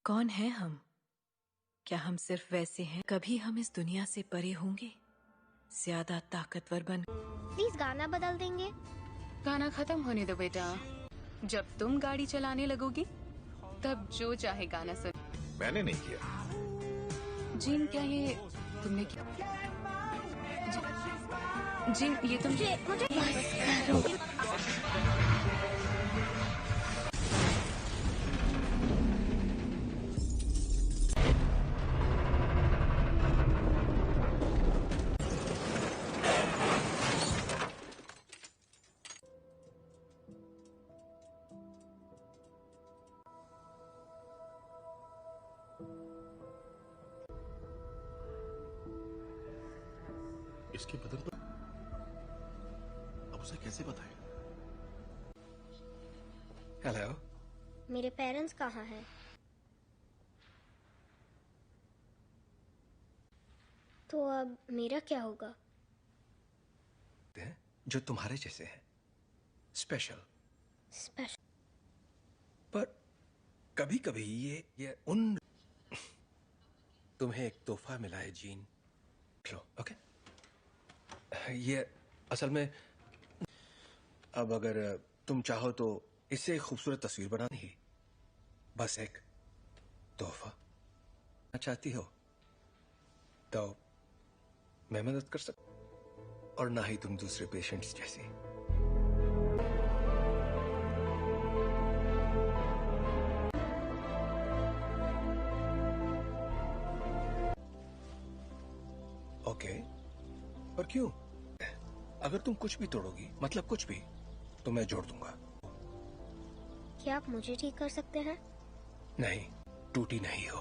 कौन है हम? क्या हम सिर्फ वैसे हैं? कभी हम इस दुनिया से परे होंगे, ज्यादा ताकतवर बन। प्लीज गाना बदल देंगे? गाना खत्म होने दो बेटा। जब तुम गाड़ी चलाने लगोगी तब जो चाहे गाना सुन। मैंने नहीं किया। जिन, क्या ये तुमने किया? जिन, ये तुम मुझे इसके बदन पर अब उसे कैसे बताएं? हेलो, मेरे पेरेंट्स कहाँ हैं? तो अब मेरा क्या होगा? जो तुम्हारे जैसे हैं, स्पेशल। पर कभी कभी ये उन तुम्हें एक तोहफा मिला है जीन, लो। ओके, ये असल में अब अगर तुम चाहो तो इससे एक खूबसूरत तस्वीर बनानी ही, बस एक तोहफा चाहती हो तो मैं मदद कर सकता, और ना ही तुम दूसरे पेशेंट्स जैसी। ओके, पर क्यों? अगर तुम कुछ भी तोड़ोगी, मतलब कुछ भी, तो मैं जोड़ दूंगा। क्या आप मुझे ठीक कर सकते हैं? नहीं, टूटी नहीं हो।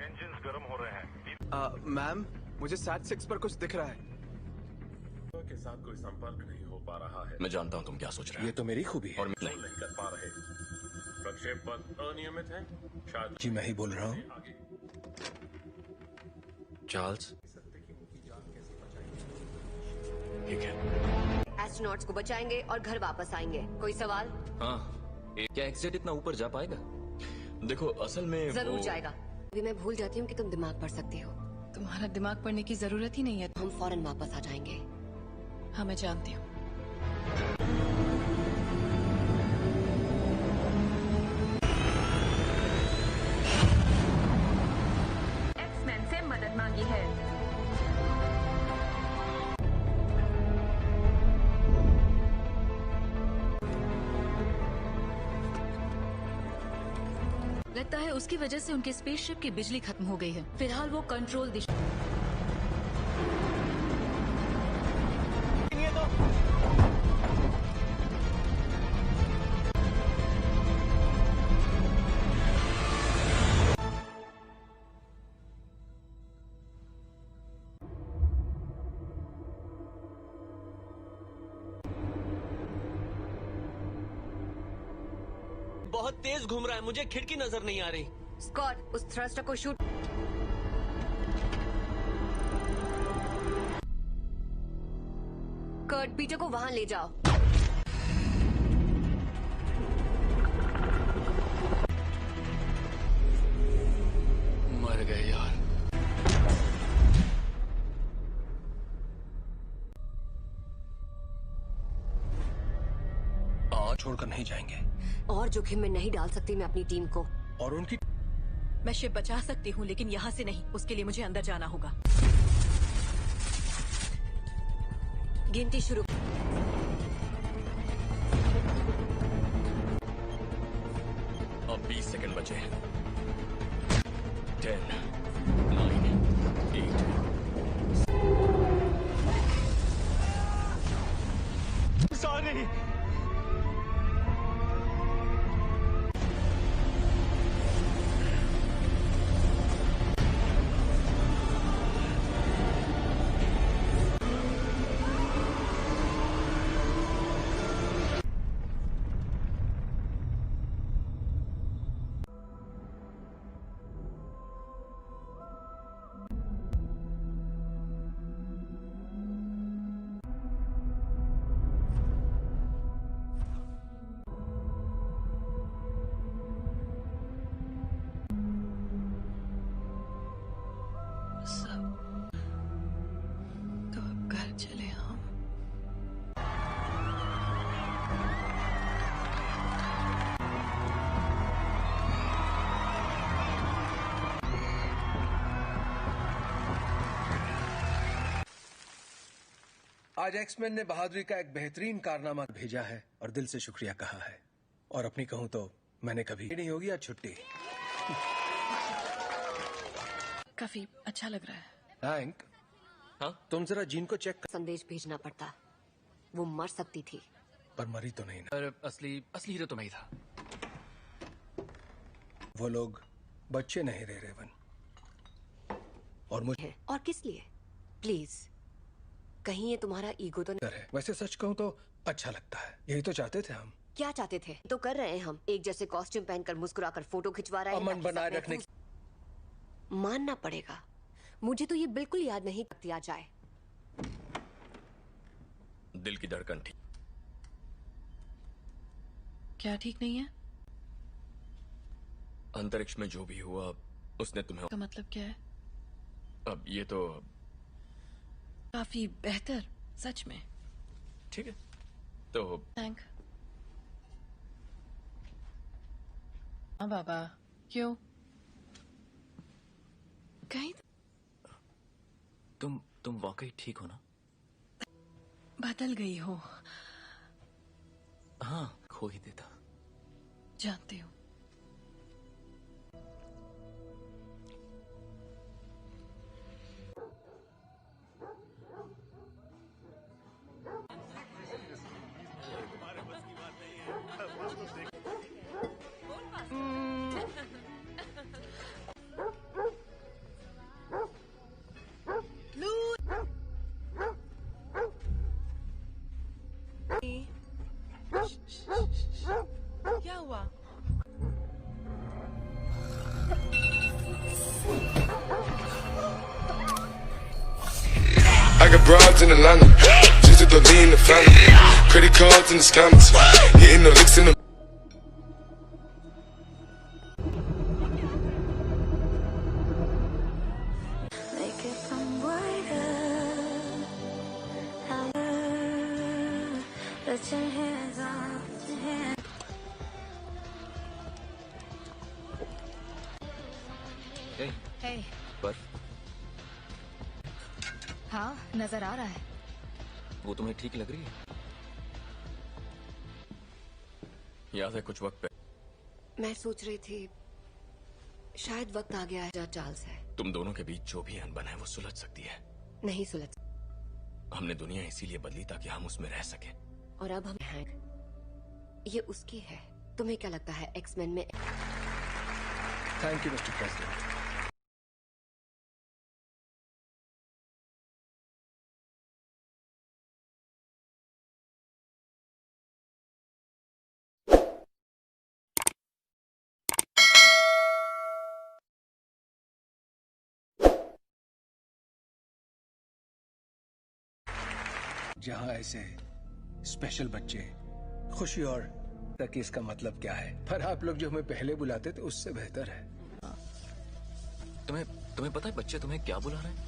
इंजन्स गर्म हो रहे हैं। मैम, मुझे SAT-6 पर कुछ दिख रहा है। के साथ कोई संपर्क नहीं हो पा रहा है। मैं जानता हूँ तुम क्या सोच रहे ये हो। तो मेरी खूबी है। और नहीं कर पा रहे। प्रक्षेप पथ अनियमित है। शायद जी मैं ही बोल रहा हूँ। आगे चार्ल्स, ठीक है। एस्ट्रोनॉट्स को बचाएंगे और घर वापस आएंगे। कोई सवाल? हाँ, क्या एक्सजेट इतना ऊपर जा पाएगा? देखो असल में जरूर जाएगा। अभी मैं भूल जाती हूँ कि तुम दिमाग पढ़ सकती हो। तुम्हारा दिमाग पढ़ने की जरूरत ही नहीं है। हम फौरन वापस आ जाएंगे। हाँ, मैं जानती हूँ। एक्समैन से मदद मांगी है। लगता है उसकी वजह से उनके स्पेसशिप की बिजली खत्म हो गई है। फिलहाल वो कंट्रोल दिशा। बहुत तेज घूम रहा है, मुझे खिड़की नजर नहीं आ रही। स्कॉट, उस थ्रस्टर को शूट। कर्ट, पीटर को वहां ले जाओ। मर गए यार। छोड़कर नहीं जाएंगे। और जोखिम में नहीं डाल सकती मैं अपनी टीम को। और उनकी मैं शिप बचा सकती हूँ, लेकिन यहाँ से नहीं। उसके लिए मुझे अंदर जाना होगा। गिनती शुरू। अब 20 सेकंड बचे हैं। 10, 9, 8। सॉरी। आज एक्समैन ने बहादुरी का एक बेहतरीन कारनामा भेजा है और दिल से शुक्रिया कहा है। और अपनी कहूं तो मैंने कभी नहीं होगी आज छुट्टी। काफी अच्छा लग रहा है। थैंक। हाँ? तुम जरा जीन को चेक कर। संदेश भेजना पड़ता, वो मर सकती थी। पर मरी तो नहीं ना। पर असली हीरो तो मैं ही था। वो लोग बच्चे नहीं रहे रेवन। और मुझे और किस लिए? प्लीज, कहीं ये तुम्हारा ईगो तो नहीं? है। वैसे सच कहूं तो अच्छा लगता है। यही तो चाहते थे हम। क्या चाहते थे? तो कर रहे हैं हम। एक जैसे कॉस्ट्यूम पहनकर मुस्कुराकर फोटो खिंचवा रहे हैं। अमन बनाए रखने की। मानना पड़ेगा, मुझे तो ये बिल्कुल याद नहीं दिया जाए। दिल की धड़कन ठीक। क्या ठीक नहीं है? अंतरिक्ष में जो भी हुआ उसने तुम्हें। का मतलब क्या है? अब ये तो काफी बेहतर, सच में। ठीक है तो थैंक। हाँ बाबा, क्यों? कहीं तुम वाकई ठीक हो ना? बदल गई हो। हाँ, खो ही देता। जानती हूँ। क्या हुआ? I got broads in Atlanta, just to lean in the family. Credit cards in the scammers, hitting the licks in the. Hey. पर हाँ, नजर आ रहा है। वो तुम्हें ठीक लग रही है? याद है कुछ वक्त पे मैं सोच रही थी शायद वक्त आ गया है। चार्ल्स है। तुम दोनों के बीच जो भी अनबन है वो सुलझ सकती है। नहीं सुलझ। हमने दुनिया इसीलिए बदली ताकि हम उसमें रह सके। और अब हम हैं। ये उसकी है। तुम्हें क्या लगता है एक्समैन में? Thank you mister president. जहां ऐसे स्पेशल बच्चे खुशी और तक इसका मतलब क्या है? पर आप लोग जो हमें पहले बुलाते थे उससे बेहतर है। तुम्हें पता है बच्चे तुम्हें क्या बुला रहे हैं?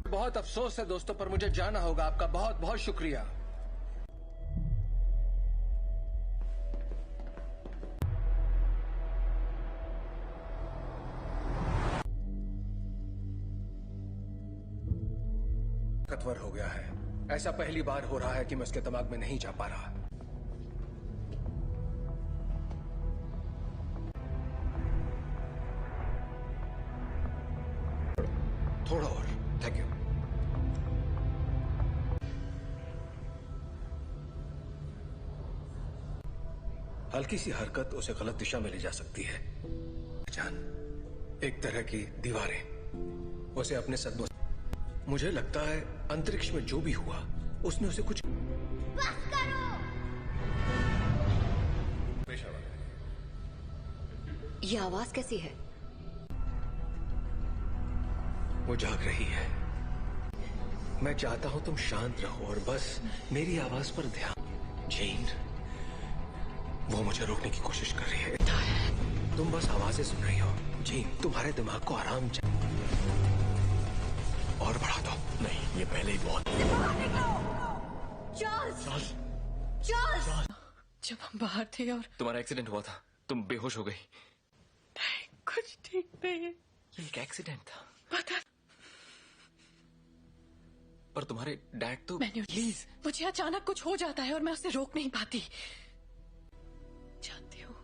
बहुत अफसोस है दोस्तों, पर मुझे जाना होगा। आपका बहुत बहुत शुक्रिया। ताकतवर हो गया है। ऐसा पहली बार हो रहा है कि मैं उसके दिमाग में नहीं जा पा रहा। थोड़ा और। Thank you. हल्की सी हरकत उसे गलत दिशा में ले जा सकती है। जान, एक तरह की दीवारें उसे अपने सदमों। मुझे लगता है अंतरिक्ष में जो भी हुआ उसने उसे कुछ। बस करो। ये आवाज कैसी है? वो जाग रही है। मैं चाहता हूं तुम शांत रहो और बस मेरी आवाज पर ध्यान। जीन, वो मुझे रोकने की कोशिश कर रही है। तुम बस आवाजें सुन रही हो। जीन, तुम्हारे दिमाग को आराम चाहिए। और और बढ़ा दो। नहीं, ये पहले ही बहुत। चार्ल्स! जब हम बाहर थे और तुम्हारा एक्सीडेंट हुआ था, तुम बेहोश हो गई। नहीं, कुछ ठीक नहीं है। ये एक एक्सीडेंट था। पता पर तुम्हारे डैड तो। प्लीज, मुझे अचानक कुछ हो जाता है और मैं उसे रोक नहीं पाती। जानती हूँ।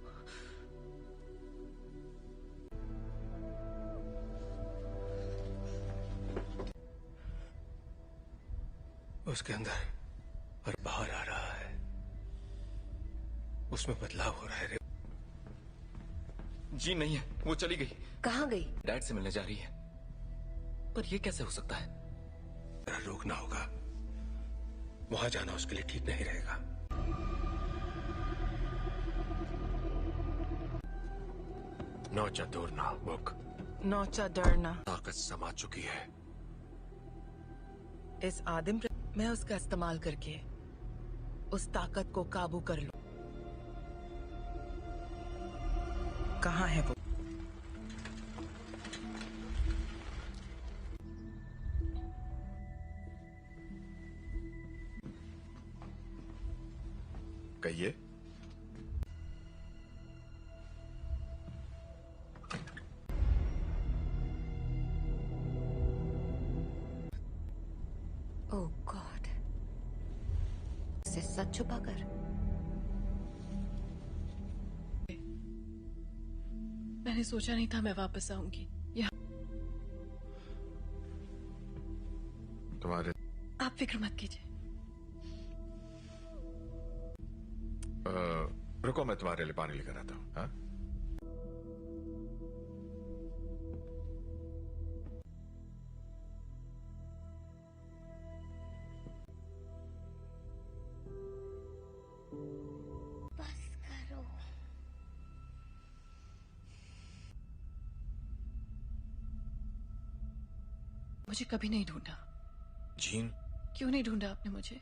उसके अंदर और बाहर आ रहा है, उसमें बदलाव हो रहा है। जी नहीं है, वो चली गई। कहाँ गई? डैड से मिलने जा रही है। पर ये कैसे हो सकता है? रोकना होगा, वहां जाना उसके लिए ठीक नहीं रहेगा। नौचा दूरना बुक। नौचा डरना। ताकत समा चुकी है। इस आदिम मैं उसका इस्तेमाल करके उस ताकत को काबू कर लूं। कहाँ है वो? कहिए। ओह गॉड, से सच छुपाकर। मैंने सोचा नहीं था मैं वापस आऊंगी। तुम्हारे आप फिक्र मत कीजिए। रुको, मैं तुम्हारे लिए पानी लेकर आता हूँ। हाँ? बस करो। मुझे कभी नहीं ढूंढा। जीन, क्यों नहीं ढूंढा आपने मुझे?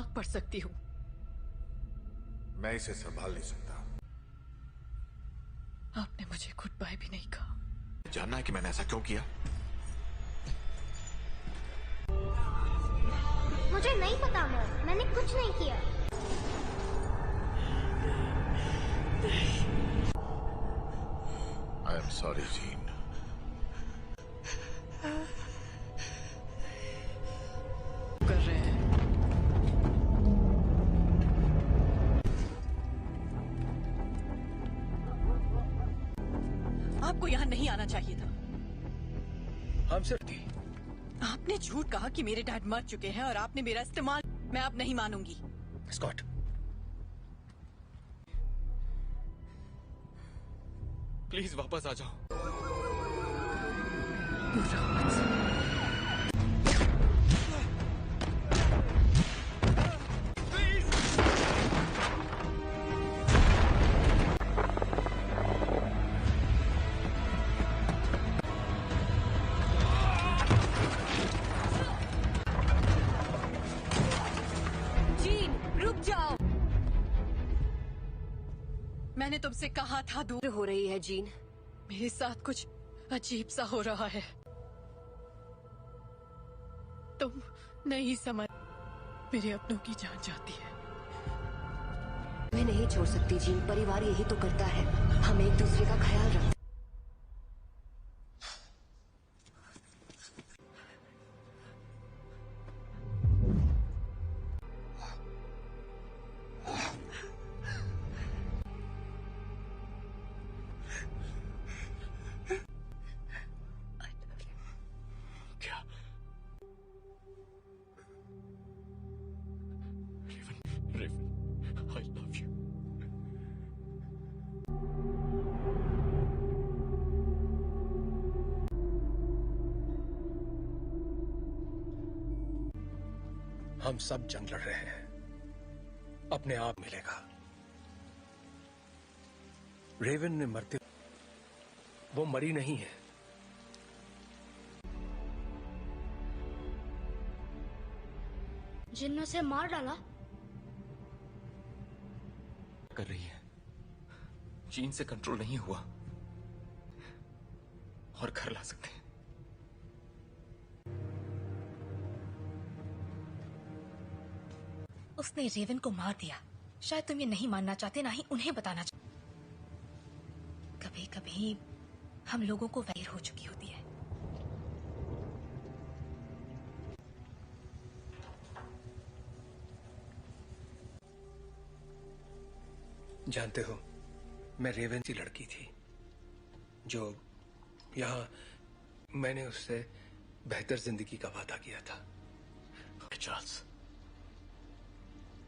आग पढ़ सकती हूँ। मैं इसे संभाल नहीं सकता। आपने मुझे गुड बाय भी नहीं कहा। जानना है कि मैंने ऐसा क्यों किया? मुझे नहीं पता मॉम, मैंने कुछ नहीं किया। I am sorry gene. कर रहे हैं। आपको यहाँ नहीं आना चाहिए था। हम सिर्फ थी। आपने झूठ कहा कि मेरे डैड मर चुके हैं और आपने मेरा इस्तेमाल। मैं अब नहीं मानूंगी। स्कॉट, प्लीज वापस आ जाओ। जीन, रुक जाओ। मैंने तुमसे कहा था दूर हो रही है जीन। मेरे साथ कुछ अजीब सा हो रहा है। तुम नहीं समझ। मेरे अपनों की जान जाती है। मैं नहीं छोड़ सकती जीन, परिवार यही तो करता है। हम एक दूसरे का ख्याल रखते। I love you. हम सब जंग लड़ रहे हैं, अपने आप मिलेगा। रेवन ने मरते, वो मरी नहीं है। जिन ने उसे मार डाला। कर रही है, जीन से कंट्रोल नहीं हुआ और घर ला सकते हैं। उसने रेवन को मार दिया। शायद तुम ये नहीं मानना चाहते, ना ही उन्हें बताना चाहते। कभी कभी हम लोगों को वैर हो चुकी होती है। जानते हो, मैं रेवन सी लड़की थी जो यहाँ मैंने उससे बेहतर जिंदगी का वादा किया था। चार्ल्स,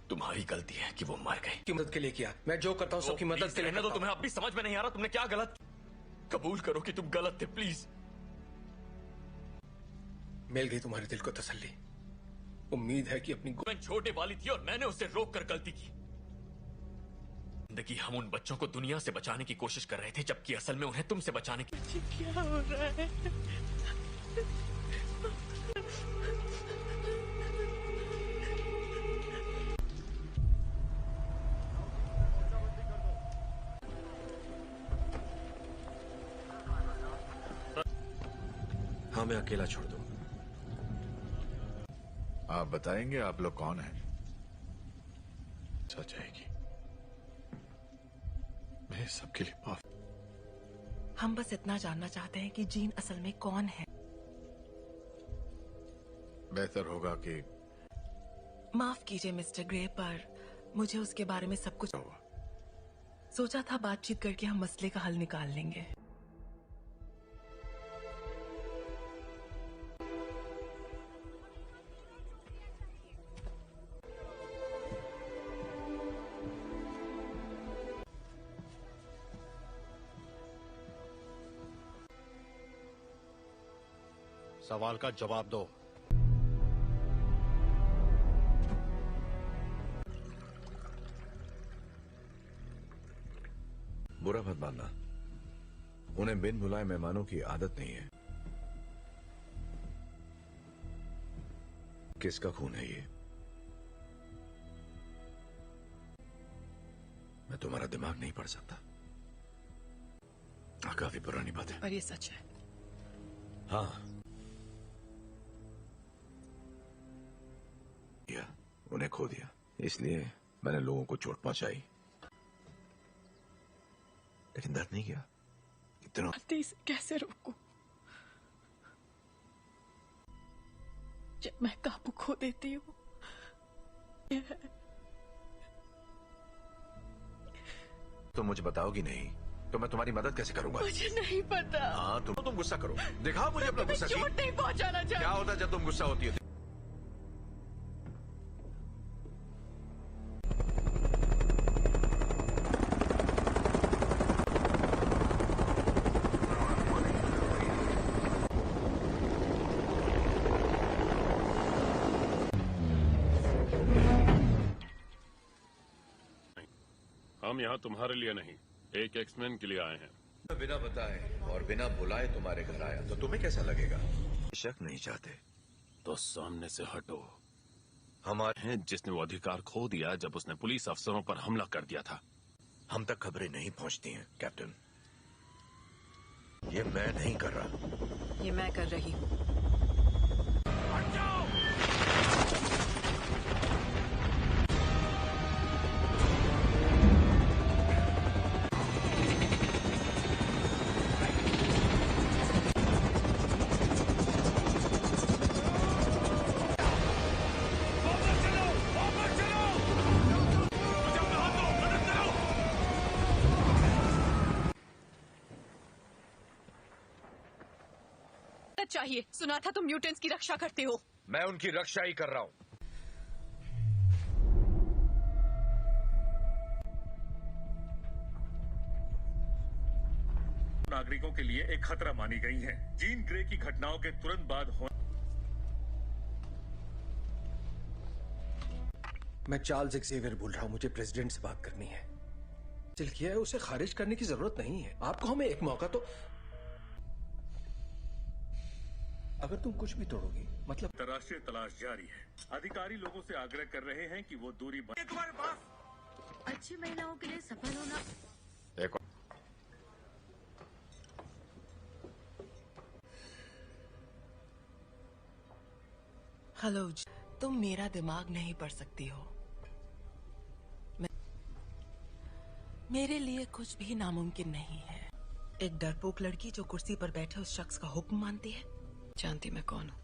तुम्हारी गलती है कि वो मर गई। की मदद के लिए किया, मैं जो करता हूँ सबकी मदद के लिए। तो तुम्हें अब भी समझ में नहीं आ रहा तुमने क्या गलत। कबूल करो कि तुम गलत थे, प्लीज। मिल गई तुम्हारे दिल को तसल्ली। उम्मीद है कि अपनी छोटे वाली थी और मैंने उसे रोक कर गलती की। जिंदगी हम उन बच्चों को दुनिया से बचाने की कोशिश कर रहे थे, जबकि असल में उन्हें तुमसे बचाने की। क्या हो रहा है? हाँ, मैं अकेला छोड़ दूं। आप बताएंगे आप लोग कौन हैं? सच जाएगी। मैं सबके लिए माफ। हम बस इतना जानना चाहते हैं कि जीन असल में कौन है। बेहतर होगा कि माफ कीजिए मिस्टर ग्रे, पर मुझे उसके बारे में सब कुछ सोचा था। बातचीत करके हम मसले का हल निकाल लेंगे। सवाल का जवाब दो। बुरा मत मानना, उन्हें बिन बुलाए मेहमानों की आदत नहीं है। किसका खून है ये? मैं तुम्हारा दिमाग नहीं पढ़ सकता। काफी पुरानी बात है, पर ये सच है। हाँ, उन्हें खो दिया, इसलिए मैंने लोगों को चोट पहुंचाई, लेकिन दर्द नहीं किया। इतना इसे कैसे रोकूं? जब मैं काबू खो देती हूँ। तो मुझे बताओगी नहीं तो मैं तुम्हारी मदद कैसे करूंगा? मुझे नहीं पता। हाँ, तुम गुस्सा करो, दिखाओ मुझे अपना गुस्सा। चोट नहीं पहुंचाना चाहती। क्या होता है जब तुम गुस्सा होती है? हम यहाँ तुम्हारे लिए नहीं, एक एक्समैन के लिए आए हैं। बिना बताए और बिना बुलाए तुम्हारे घर आया तो तुम्हें कैसा लगेगा? शक नहीं चाहते तो सामने से हटो। हमारे हैं जिसने वो अधिकार खो दिया जब उसने पुलिस अफसरों पर हमला कर दिया था। हम तक खबरें नहीं पहुंचती हैं कैप्टन। ये मैं नहीं कर रहा, ये मैं कर रही हूँ। चाहिए। सुना था तुम म्यूटेंट्स की रक्षा करते हो। मैं उनकी रक्षा ही कर रहा हूं। नागरिकों के लिए एक खतरा मानी गई हैं। जीन ग्रे की घटनाओं के तुरंत बाद मैं चार्ल्स एक्सेवियर बोल रहा हूं। मुझे प्रेसिडेंट से बात करनी है। दिल किया है, उसे खारिज करने की जरूरत नहीं है। आपको हमें एक मौका तो। अगर तुम कुछ भी तोड़ोगी मतलब। अंतर्राष्ट्रीय तलाश जारी है। अधिकारी लोगों से आग्रह कर रहे हैं कि वो दूरी तुम्हारे पास अच्छी महिलाओं के लिए सफल होना। एक हेलो, तुम मेरा दिमाग नहीं पढ़ सकती हो। मेरे लिए कुछ भी नामुमकिन नहीं है। एक डरपोक लड़की जो कुर्सी पर बैठे उस शख्स का हुक्म मानती है। जानती मैं कौन हूँ?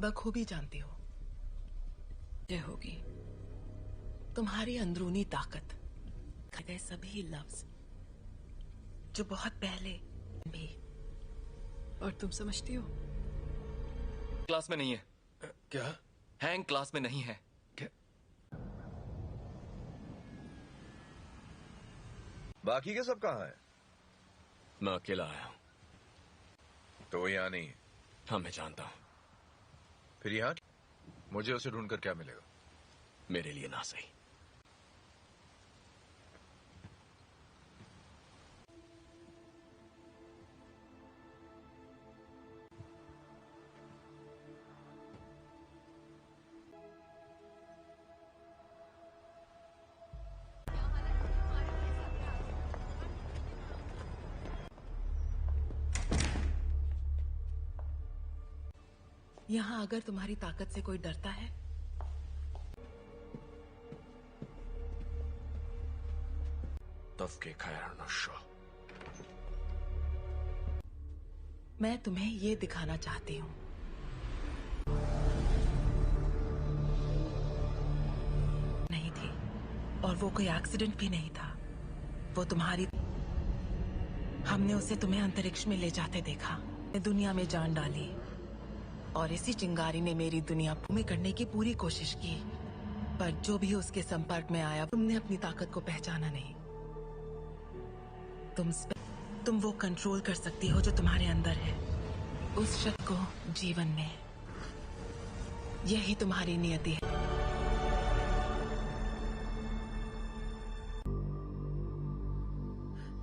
बखूबी जानती हो। ये होगी तुम्हारी अंदरूनी ताकत, गए सभी लफ्ज जो बहुत पहले भी। और तुम समझती हो? क्लास में नहीं है। क्या? हैंग क्लास में नहीं है। क्या? बाकी के सब कहाँ हैं? मैं अकेला आया हूं। तो वो यहाँ नहीं है? हाँ, मैं जानता हूं। फिर यहाँ मुझे उसे ढूंढकर क्या मिलेगा? मेरे लिए ना सही। यहाँ अगर तुम्हारी ताकत से कोई डरता है तफके खैर नशा। मैं तुम्हें ये दिखाना चाहती हूँ। नहीं थी, और वो कोई एक्सीडेंट भी नहीं था। वो तुम्हारी, हमने उसे तुम्हें अंतरिक्ष में ले जाते देखा, दुनिया में जान डाली, और इसी चिंगारी ने मेरी दुनिया भूमि करने की पूरी कोशिश की। पर जो भी उसके संपर्क में आया, तुमने अपनी ताकत को पहचाना नहीं। तुम वो कंट्रोल कर सकती हो जो तुम्हारे अंदर है, उस शख्स को जीवन में। यही तुम्हारी नियति है।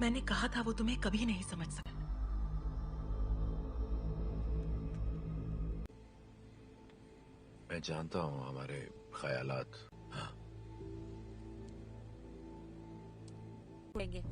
मैंने कहा था वो तुम्हें कभी नहीं समझ सका। मैं जानता हूँ हमारे ख्यालात। हाँ। लेंगे।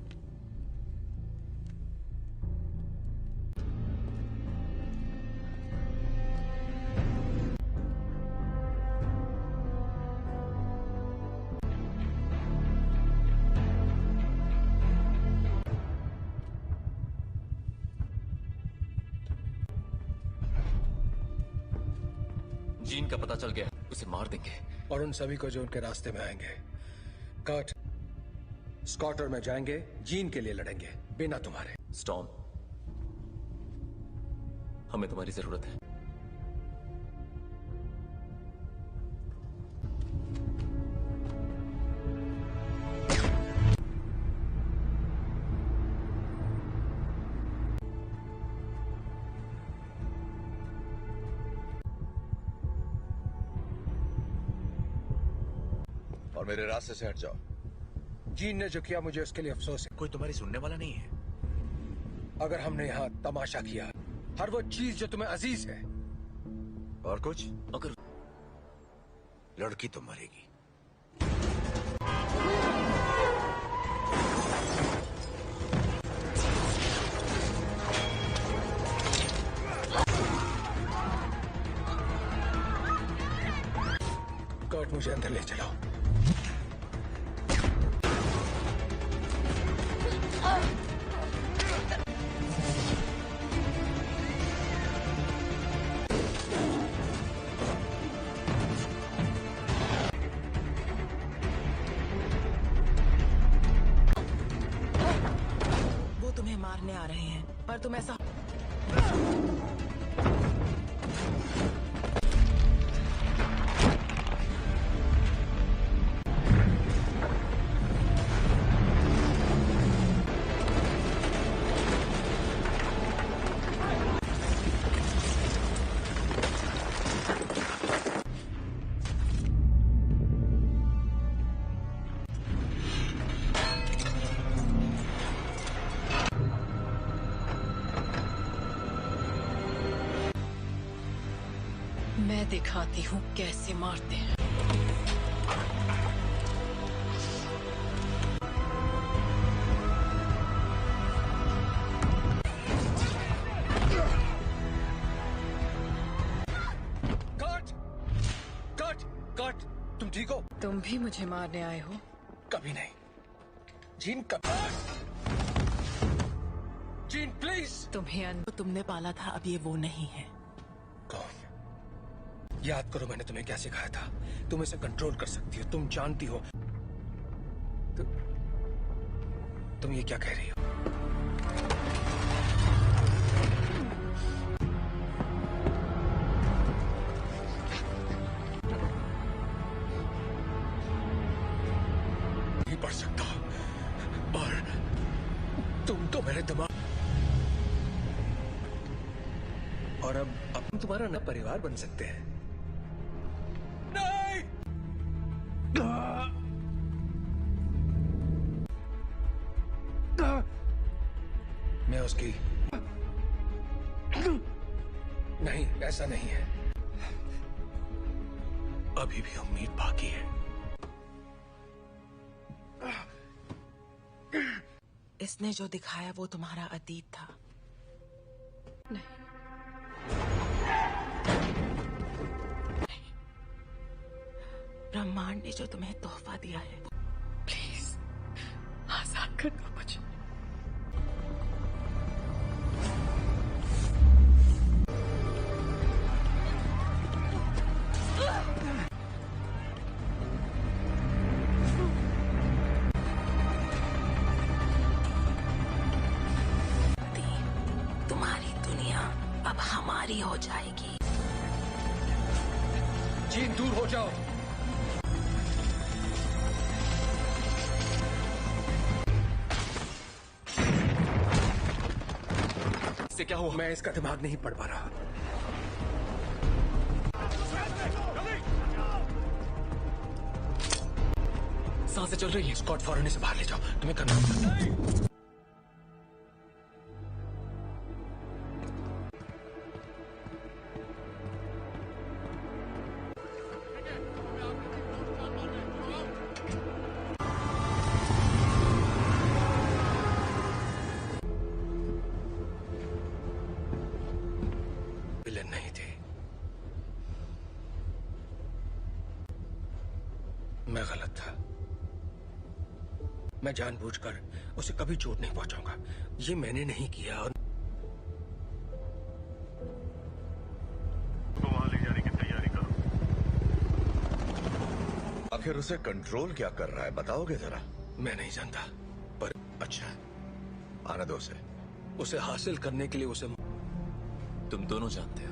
जीन का पता चल गया, उसे मार देंगे। और उन सभी को जो उनके रास्ते में आएंगे। कर्ट, स्कॉट और मैं जाएंगे, जीन के लिए लड़ेंगे, बिना तुम्हारे। स्टॉर्म, हमें तुम्हारी जरूरत है। और मेरे रास्ते से हट जाओ। जीन ने जो किया मुझे उसके लिए अफसोस है। कोई तुम्हारी सुनने वाला नहीं है। अगर हमने यहाँ तमाशा किया, हर वो चीज जो तुम्हें अजीज है, और कुछ, अगर लड़की तो मरेगी। कर्ट, मुझे अंदर ले चलाओ। वो तुम्हें मारने आ रहे हैं, पर तुम ऐसा मैं दिखाती हूँ कैसे मारते हैं। कर्ट, तुम ठीक हो? तुम भी मुझे मारने आए हो? कभी नहीं। Gene gene please. तुमने पाला था, अब ये वो नहीं है। कौन? याद करो मैंने तुम्हें क्या सिखाया था। तुम इसे कंट्रोल कर सकती हो, तुम जानती हो। तुम ये क्या कह रही हो? नहीं पढ़ सकता और तुम तो मेरे दिमाग और अब तुम्हारा ना परिवार बन सकते हैं। नहीं! मैं उसकी नहीं, ऐसा नहीं है। अभी भी उम्मीद बाकी है। इसने जो दिखाया वो तुम्हारा अतीत था। नहीं, ब्रह्मांड ने जो तुम्हें तोहफा दिया है, प्लीज आजाद कर दो मुझे। तुम्हारी दुनिया अब हमारी हो जाएगी। जीन दूर हो जाओ। इससे क्या हुआ? मैं इसका दिमाग नहीं पढ़ पा रहा। सांसें चल रही है। स्कॉट फौरन इसे बाहर ले जाओ। तुम्हें करना होगा। विलन नहीं थे। मैं गलत था। मैं जानबूझकर उसे कभी चोट नहीं पहुंचाऊंगा। ये मैंने नहीं किया। और तो वहां ले जाने की तैयारी करो। आखिर उसे कंट्रोल क्या कर रहा है, बताओगे जरा? मैं नहीं जानता, पर अच्छा, आने दो उसे। उसे हासिल करने के लिए उसे तुम दोनों जानते हो।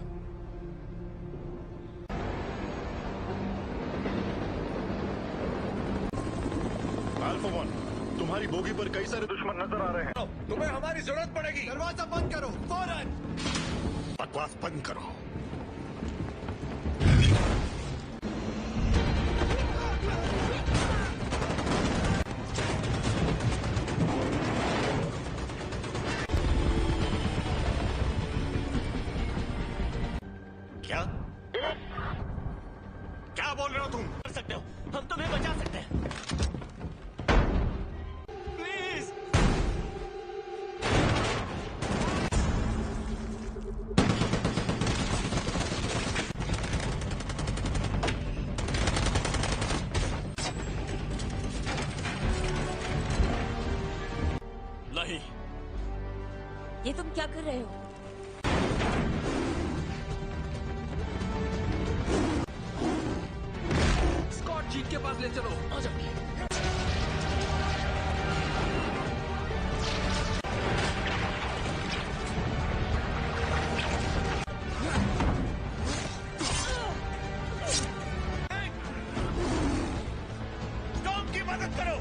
अल्फा वन, तुम्हारी बोगी पर कई सारे दुश्मन नजर आ रहे हैं। तुम्हें हमारी जरूरत पड़ेगी। दरवाजा बंद करो फौरन। बकवास बंद करो। क्या क्या बोल रहे हो तुम? कर सकते हो, हम तुम्हें बचा सकते हैं। प्लीज। नहीं, ये तुम क्या कर रहे हो? स्कॉट जीन के पास ले चलो। आ जाओ। टॉम की मदद करो।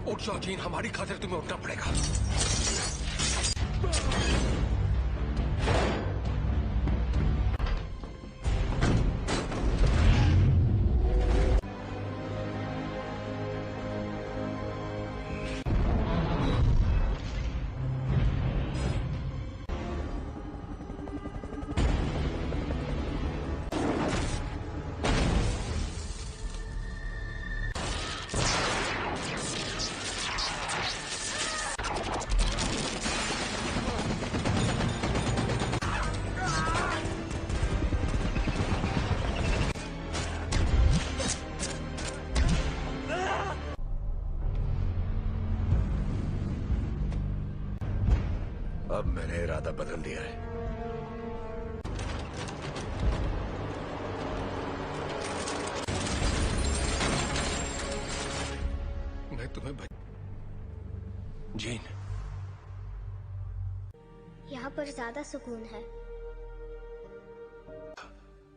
उठ जाओ जीन, हमारी खातिर तुम्हें उठना पड़ेगा। इरादा बदल दिया है। मैं तुम्हें जीन, यहाँ पर ज्यादा सुकून है।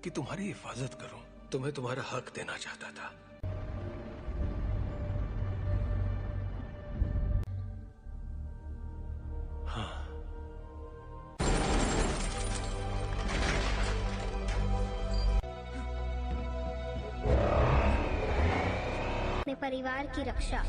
कि तुम्हारी हिफाजत करूं, तुम्हें तुम्हारा हक देना चाहता था। हाँ, अपने परिवार की रक्षा।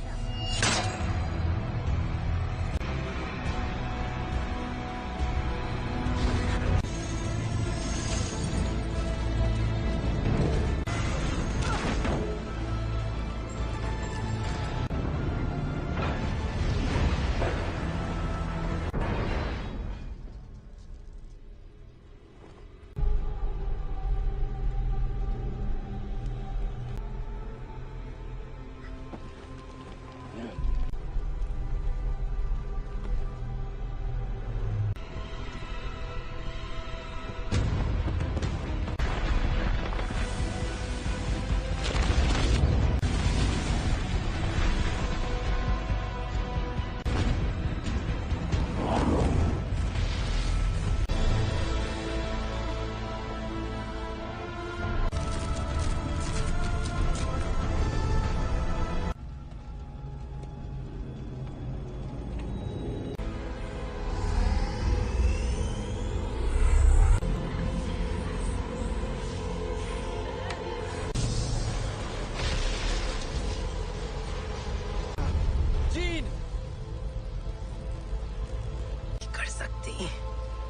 कर सकती,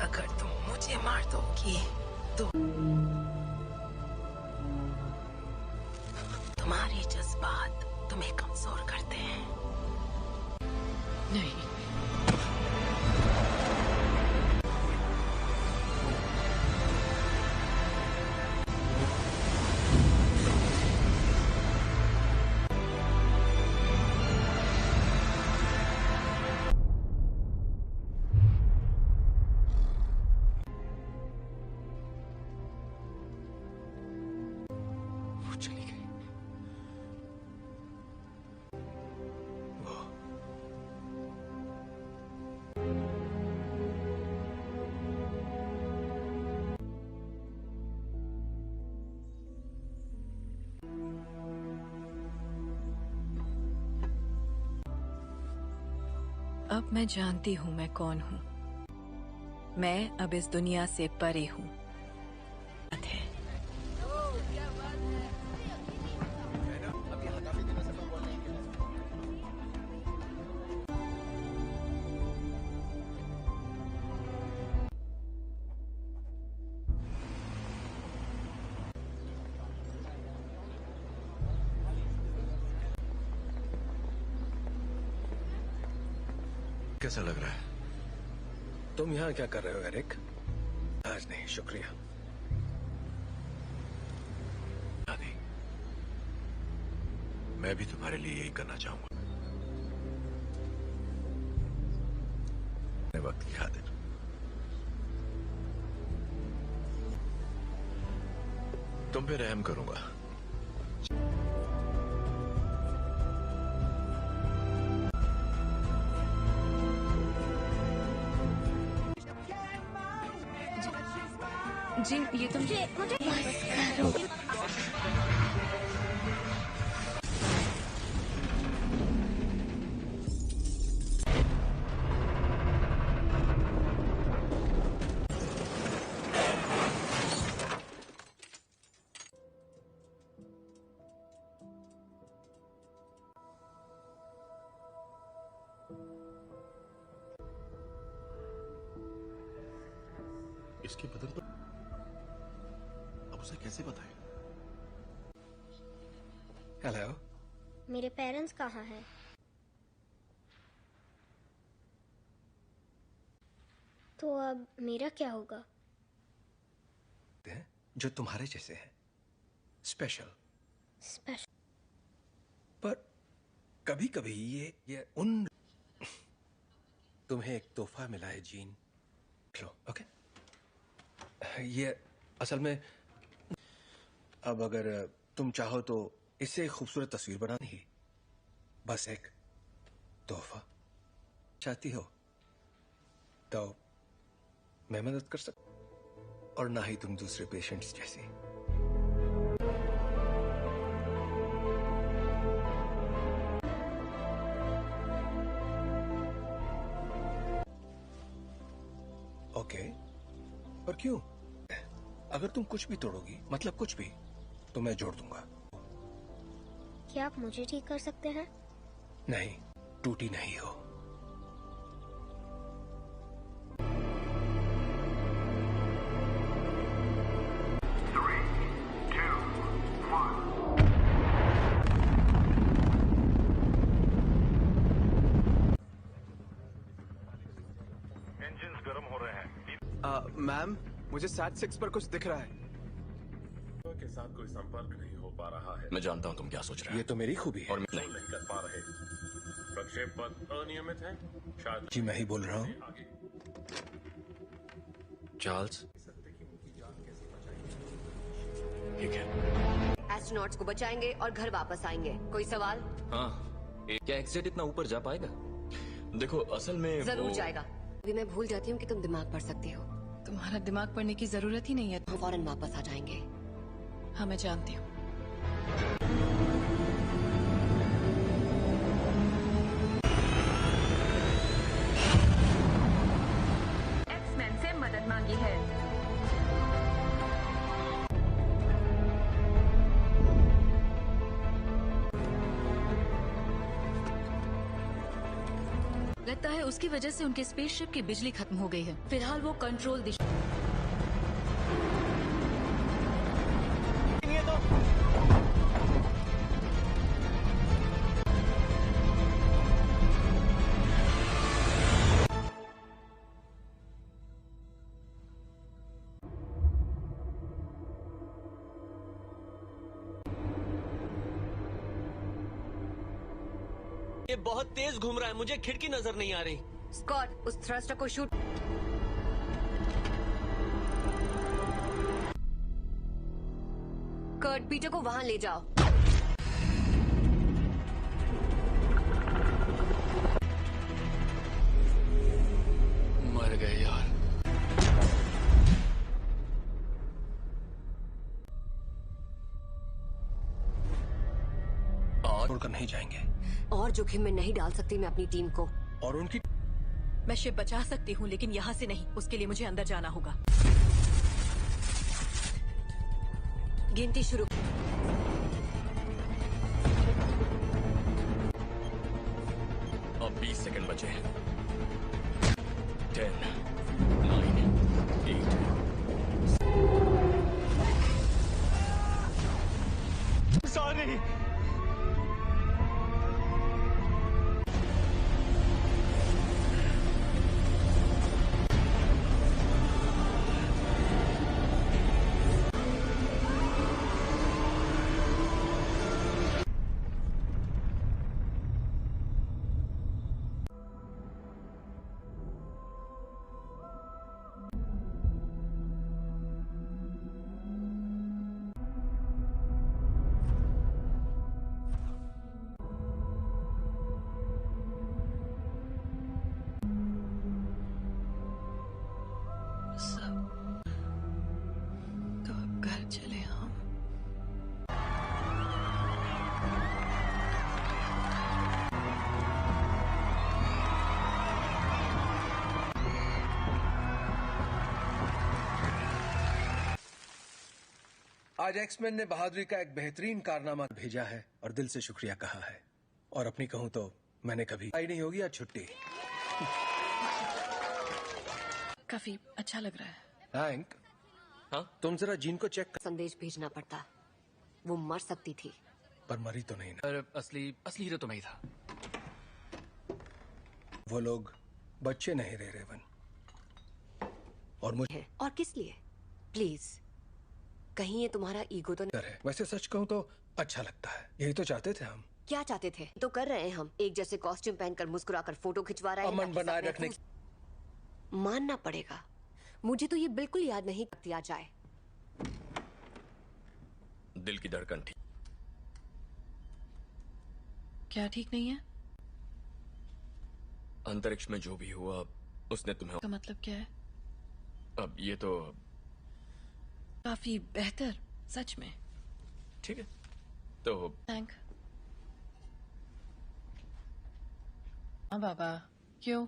अगर तुम मुझे मार दोगी तो तुम्हारे जज्बात तुम्हें कमजोर करते हैं। नहीं, चली गई। अब मैं जानती हूँ मैं कौन हूँ। मैं अब इस दुनिया से परे हूँ। कैसा लग रहा है? तुम यहाँ क्या कर रहे हो एरिक? आज नहीं, शुक्रिया। आदि, मैं भी तुम्हारे लिए यही करना चाहूंगा। वक्त की खातिर तुम पे रहम करूंगा। जी, ये तुम इसके बदन पर अब उसे कैसे बताएं? हेलो, मेरे पेरेंट्स कहाँ हैं? तो अब मेरा क्या होगा? जो तुम्हारे जैसे हैं, स्पेशल। स्पेशल। पर कभी कभी ये तुम्हें एक तोहफा मिला है जीन, लो, ओके? ये असल में अब अगर तुम चाहो तो इससे एक खूबसूरत तस्वीर बनानी ही, बस एक तोहफा चाहती हो तो मैं मदद कर सकता, और ना ही तुम दूसरे पेशेंट्स जैसी। ओके, पर क्यों? अगर तुम कुछ भी तोड़ोगी, मतलब कुछ भी, तो मैं जोड़ दूंगा। क्या आप मुझे ठीक कर सकते हैं? नहीं, टूटी नहीं हो। इंजिन्स गर्म हो रहे हैं। मैम, मुझे सैट 6 पर कुछ दिख रहा है। के साथ कोई संपर्क नहीं हो पा रहा है। मैं जानता हूँ तुम क्या सोच रहे हो। ये तो मेरी खूबी है। और नहीं कर पा रहे। प्रक्षेप पथ अनियमित है। शायद जी मैं ही बोल रहा हूँ। चार्ल्स, ठीक है। एस्ट्रोनॉट्स को बचाएंगे और घर वापस आएंगे। कोई सवाल? हाँ, क्या एक्सेट इतना ऊपर जा पाएगा? देखो असल में जरूर जाएगा। अभी मैं भूल जाती हूँ कि तुम दिमाग पढ़ सकती हो। तुम्हारा दिमाग पढ़ने की जरूरत ही नहीं है। हम फौरन वापस आ जाएंगे। हाँ मैं जानती हूँ। एक्समैन से मदद मांगी है। लगता है उसकी वजह से उनके स्पेसशिप की बिजली खत्म हो गई है। फिलहाल वो कंट्रोल दिशा ये बहुत तेज घूम रहा है, मुझे खिड़की नजर नहीं आ रही। स्कॉट, उस थ्रस्टर को शूट। कर्ट, पीटर को वहां ले जाओ। मर गए यार। छोड़कर नहीं जाएंगे। और जोखिम में नहीं डाल सकती मैं अपनी टीम को। और उनकी मैं शिप बचा सकती हूँ, लेकिन यहाँ से नहीं। उसके लिए मुझे अंदर जाना होगा। गिनती शुरू। अब 20 सेकंड बचे। 10, 9, 8। सॉरी। तो अब घर चले हम। आज एक्समैन ने बहादुरी का एक बेहतरीन कारनामा भेजा है और दिल से शुक्रिया कहा है। और अपनी कहूं तो मैंने कभी आई नहीं होगी आज छुट्टी। काफी अच्छा लग रहा है। हैंक, हाँ? तुम जरा जीन को चेक कर। संदेश भेजना पड़ता। वो मर सकती थी। पर मरी तो नहीं ना। पर असली हीरो तो मैं ही था। वो लोग बच्चे नहीं रहे रेवन। और मुझे और किस लिए? प्लीज, कहीं ये तुम्हारा ईगो तो नहीं है? वैसे सच कहूं तो अच्छा लगता है। यही तो चाहते थे हम। क्या चाहते थे तो कर रहे हैं हम। एक जैसे कॉस्ट्यूम पहनकर मुस्कुराकर फोटो खिंचवा रहे हैं। अमन बनाए रखने। मानना पड़ेगा मुझे तो ये बिल्कुल याद नहीं दिया जाए। दिल की धड़कन ठीक। क्या ठीक नहीं है? अंतरिक्ष में जो भी हुआ उसने तुम्हें। का मतलब क्या है? अब ये तो काफी बेहतर, सच में। ठीक है तो थैंक। हाँ बाबा, क्यों?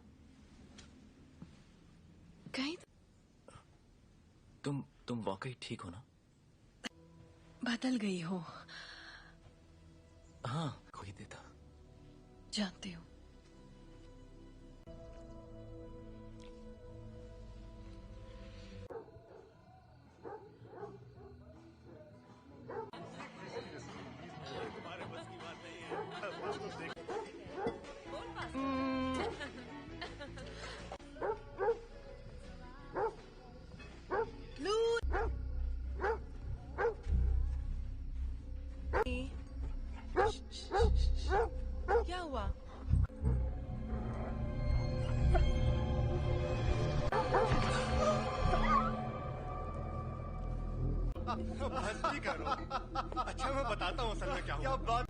कहीं तुम वाकई ठीक हो ना? बदल गई हो। हाँ, कोई देता। जानती हूँ। क्या हुआ? हंसी करो। अच्छा मैं बताता हूँ असल में क्या हुआ। बात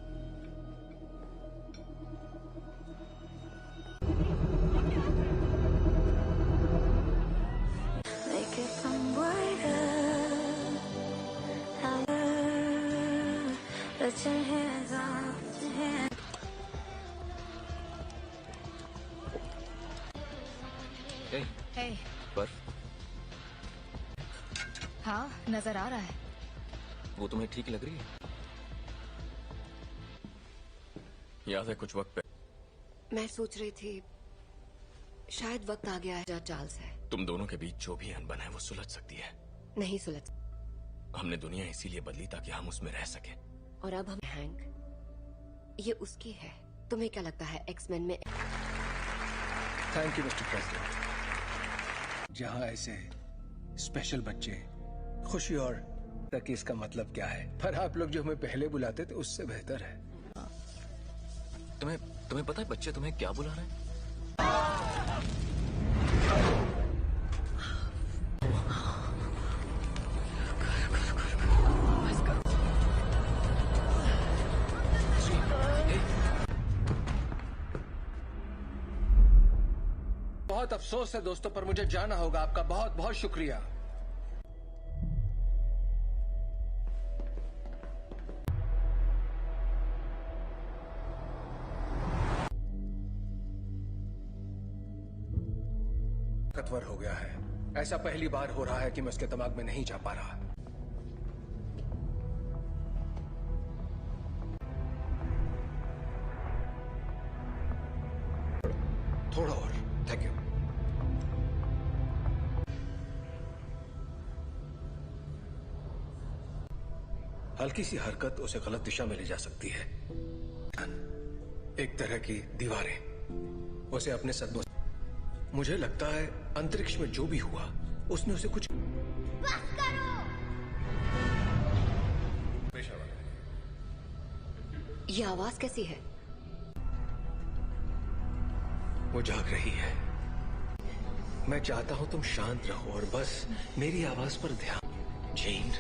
Hey. बर्फ हाँ, नजर आ रहा है। वो तुम्हें ठीक लग रही है? याद है कुछ वक्त पे मैं सोच रही थी शायद वक्त आ गया है चार्ल्स है। तुम दोनों के बीच जो भी अनबन है वो सुलझ सकती है। नहीं सुलझ। हमने दुनिया इसीलिए बदली ताकि हम उसमें रह सके। और अब हम हैंक, ये उसकी है। तुम्हें क्या लगता है एक्समैन में? Thank you mister president. जहाँ ऐसे स्पेशल बच्चे खुशी और तक इसका मतलब क्या है, पर आप लोग जो हमें पहले बुलाते थे उससे बेहतर है। तुम्हें पता है बच्चे तुम्हें क्या बुला रहे हैं? बहुत अफसोस है दोस्तों, पर मुझे जाना होगा। आपका बहुत बहुत शुक्रिया। ताकतवर हो गया है। ऐसा पहली बार हो रहा है कि मैं उसके दिमाग में नहीं जा पा रहा। थोड़ा और। Thank you. हल्की सी हरकत उसे गलत दिशा में ले जा सकती है। एक तरह की दीवारें उसे अपने सदमों। मुझे लगता है अंतरिक्ष में जो भी हुआ उसने उसे कुछ। बस करो। ये आवाज कैसी है? वो जाग रही है। मैं चाहता हूं तुम शांत रहो और बस मेरी आवाज पर ध्यान। जीन,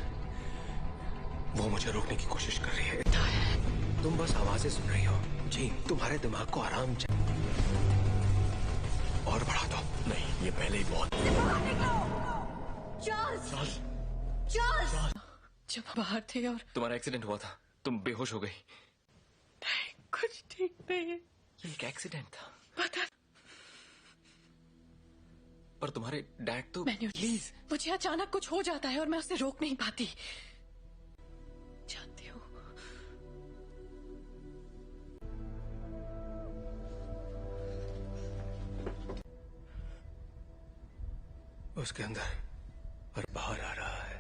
वो मुझे रोकने की कोशिश कर रही है। तुम बस आवाजें सुन रही हो। जीन, तुम्हारे दिमाग को आराम चाहिए। और बढ़ा दो। नहीं, ये पहले ही बहुत। चार्ल्स! चार्ल्स! जब बाहर थे और तुम्हारा एक्सीडेंट हुआ था, तुम बेहोश हो गई। कुछ ठीक नहीं है। ये एक एक्सीडेंट था। पता। पर तुम्हारे डैड तो। प्लीज, मुझे अचानक कुछ हो जाता है और मैं उसे रोक नहीं पाती। जानती हूँ। उसके अंदर और बाहर आ रहा है।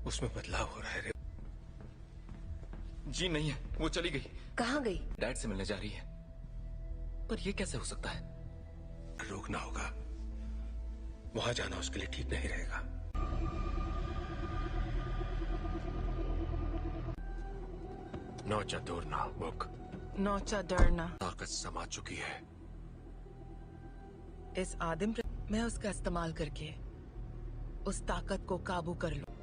उसमें बदलाव हो रहा है। जी नहीं है, वो चली गई। कहाँ गई? डैड से मिलने जा रही है। पर ये कैसे हो सकता है? रोकना होगा। वहां जाना उसके लिए ठीक नहीं रहेगा। नौचा दूरना बुक। नौचा डरना। ताकत समा चुकी है। इस आदिम मैं उसका इस्तेमाल करके उस ताकत को काबू कर लूं।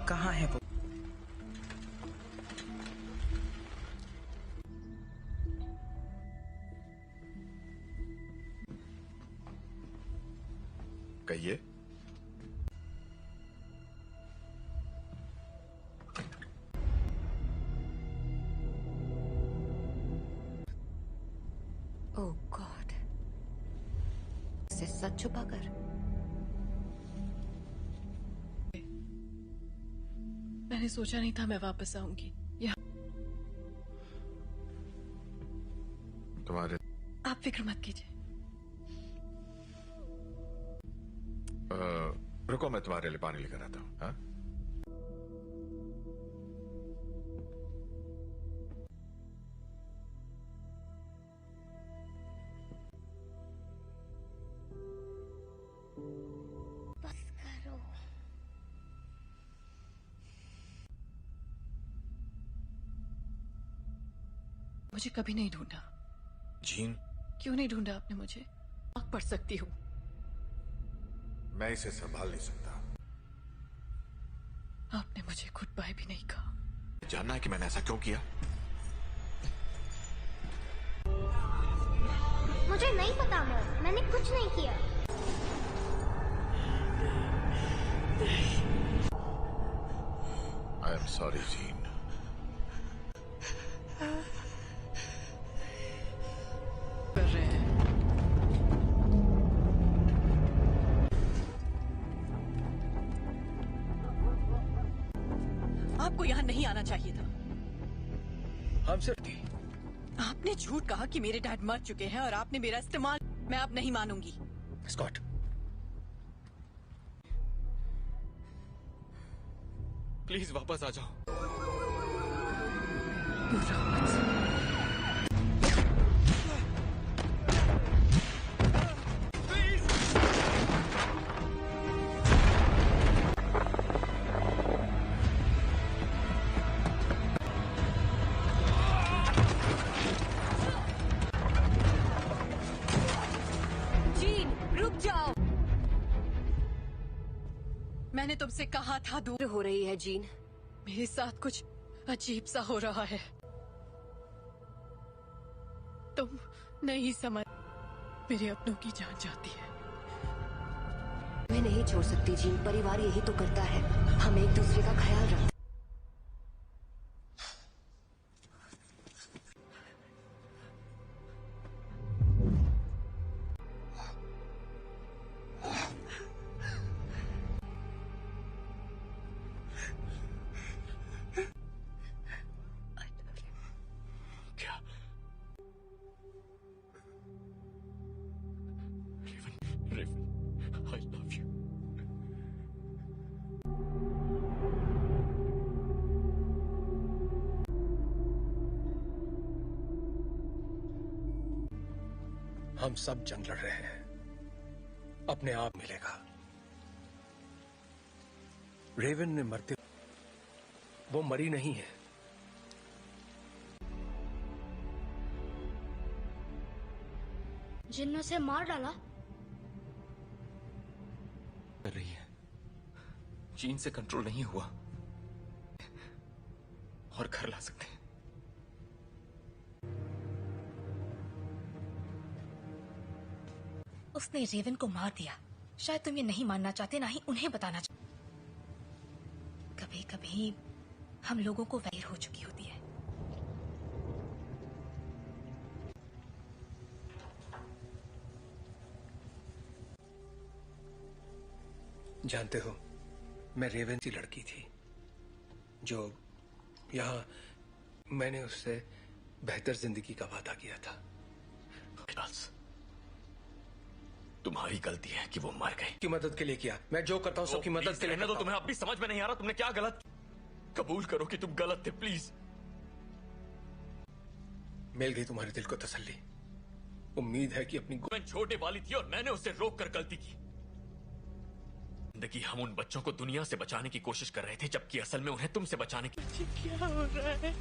कहाँ है वो? कहिए। ओह गॉड, से सच छुपा कर। मैंने सोचा नहीं था मैं वापस आऊंगी यहाँ। तुम्हारे आप फिक्र मत कीजिए। रुको, मैं तुम्हारे लिए पानी लेकर आता हूँ। हाँ? बस करो। मुझे कभी नहीं ढूंढा। जीन, क्यों नहीं ढूंढा आपने मुझे? आग पढ़ सकती हूँ। मैं इसे संभाल नहीं सकता। आपने मुझे गुड बाय भी नहीं कहा। जानना है कि मैंने ऐसा क्यों किया? मुझे नहीं पता मॉम, मैंने कुछ नहीं किया। I am sorry gene. कर रहे हैं। आपको यहाँ नहीं आना चाहिए था। हम सिर्फ थी। आपने झूठ कहा कि मेरे डैड मर चुके हैं और आपने मेरा इस्तेमाल। मैं अब नहीं मानूंगी। स्कॉट, प्लीज वापस आ जाओ। जीन, रुक जाओ। मैंने तुमसे कहा था दूर हो रही है जीन। मेरे साथ कुछ अजीब सा हो रहा है। तुम नहीं समझ। मेरे अपनों की जान जाती है। मैं नहीं छोड़ सकती जीन, परिवार यही तो करता है। हम एक दूसरे का ख्याल रखते। क्या? Raven, I love you. हम सब जंग लड़ रहे हैं। अपने आप मिलेगा। रेवन ने मरते, वो मरी नहीं है। जिन ने उसे मार डाला। कर रही है। जीन से कंट्रोल नहीं हुआ और घर ला सकते हैं। उसने रेवन को मार दिया। शायद तुम ये नहीं मानना चाहते, ना ही उन्हें बताना चाहते। कभी कभी हम लोगों को वैर हो चुकी होती है। जानते हो, मैं रेवन सी लड़की थी जो यहाँ मैंने उससे बेहतर जिंदगी का वादा किया था। तुम्हारी गलती है कि वो मर गए। की मदद के लिए किया। मैं जो करता हूँ सबकी मदद के लिए तो तुम्हें अब भी समझ में नहीं आ रहा तुमने क्या गलत। कबूल करो कि तुम गलत थे प्लीज। मिल गई तुम्हारे दिल को तसल्ली। उम्मीद है कि अपनी छोटे वाली थी और मैंने उसे रोक कर गलती की। जिंदगी हम उन बच्चों को दुनिया से बचाने की कोशिश कर रहे थे, जबकि असल में उन्हें तुमसे बचाने की। क्या हो रहा है?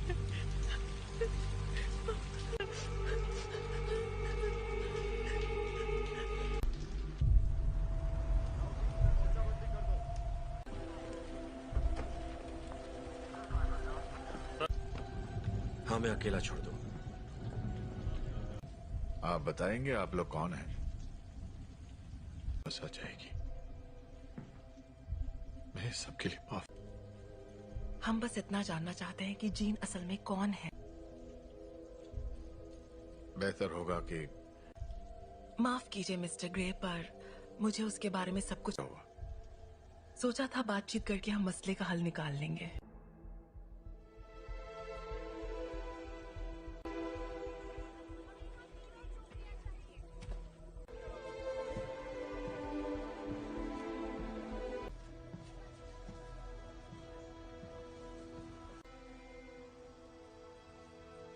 हाँ, मैं अकेला छोड़ दूं। आप बताएंगे आप लोग कौन हैं? बस आ जाएगी। मैं सबके लिए माफ। हम बस इतना जानना चाहते हैं कि जीन असल में कौन है। बेहतर होगा कि माफ कीजिए मिस्टर ग्रे, पर मुझे उसके बारे में सब कुछ सोचा था। बातचीत करके हम मसले का हल निकाल लेंगे।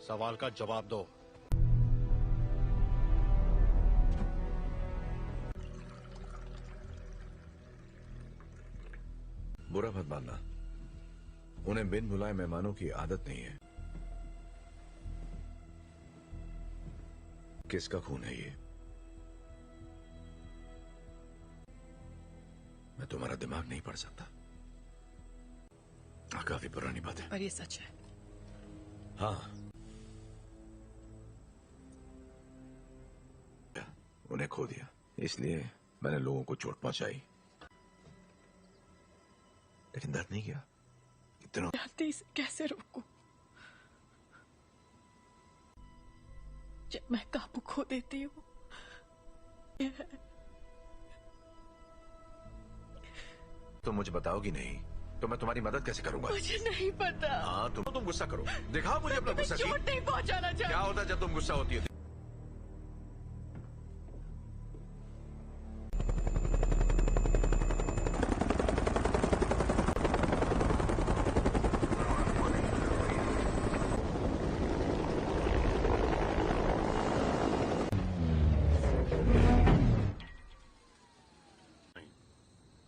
सवाल का जवाब दो। बुरा मत मानना, उन्हें बिन बुलाए मेहमानों की आदत नहीं है। किसका खून है ये? मैं तुम्हारा दिमाग नहीं पढ़ सकता। काफी पुरानी बात है, पर ये सच है। हाँ, उन्हें खो दिया, इसलिए मैंने लोगों को चोट पहुंचाई, लेकिन दर्द नहीं किया। इतना जल्दी से कैसे रोकूं? जब मैं काबू खो देती हूँ। तुम मुझे बताओगी नहीं तो मैं तुम्हारी मदद कैसे करूंगा? मुझे नहीं पता। हाँ, तुम गुस्सा करो, दिखाओ मुझे अपना गुस्सा। चोट नहीं पहुंचाना चाहिए। क्या होता है जब तुम गुस्सा होती है?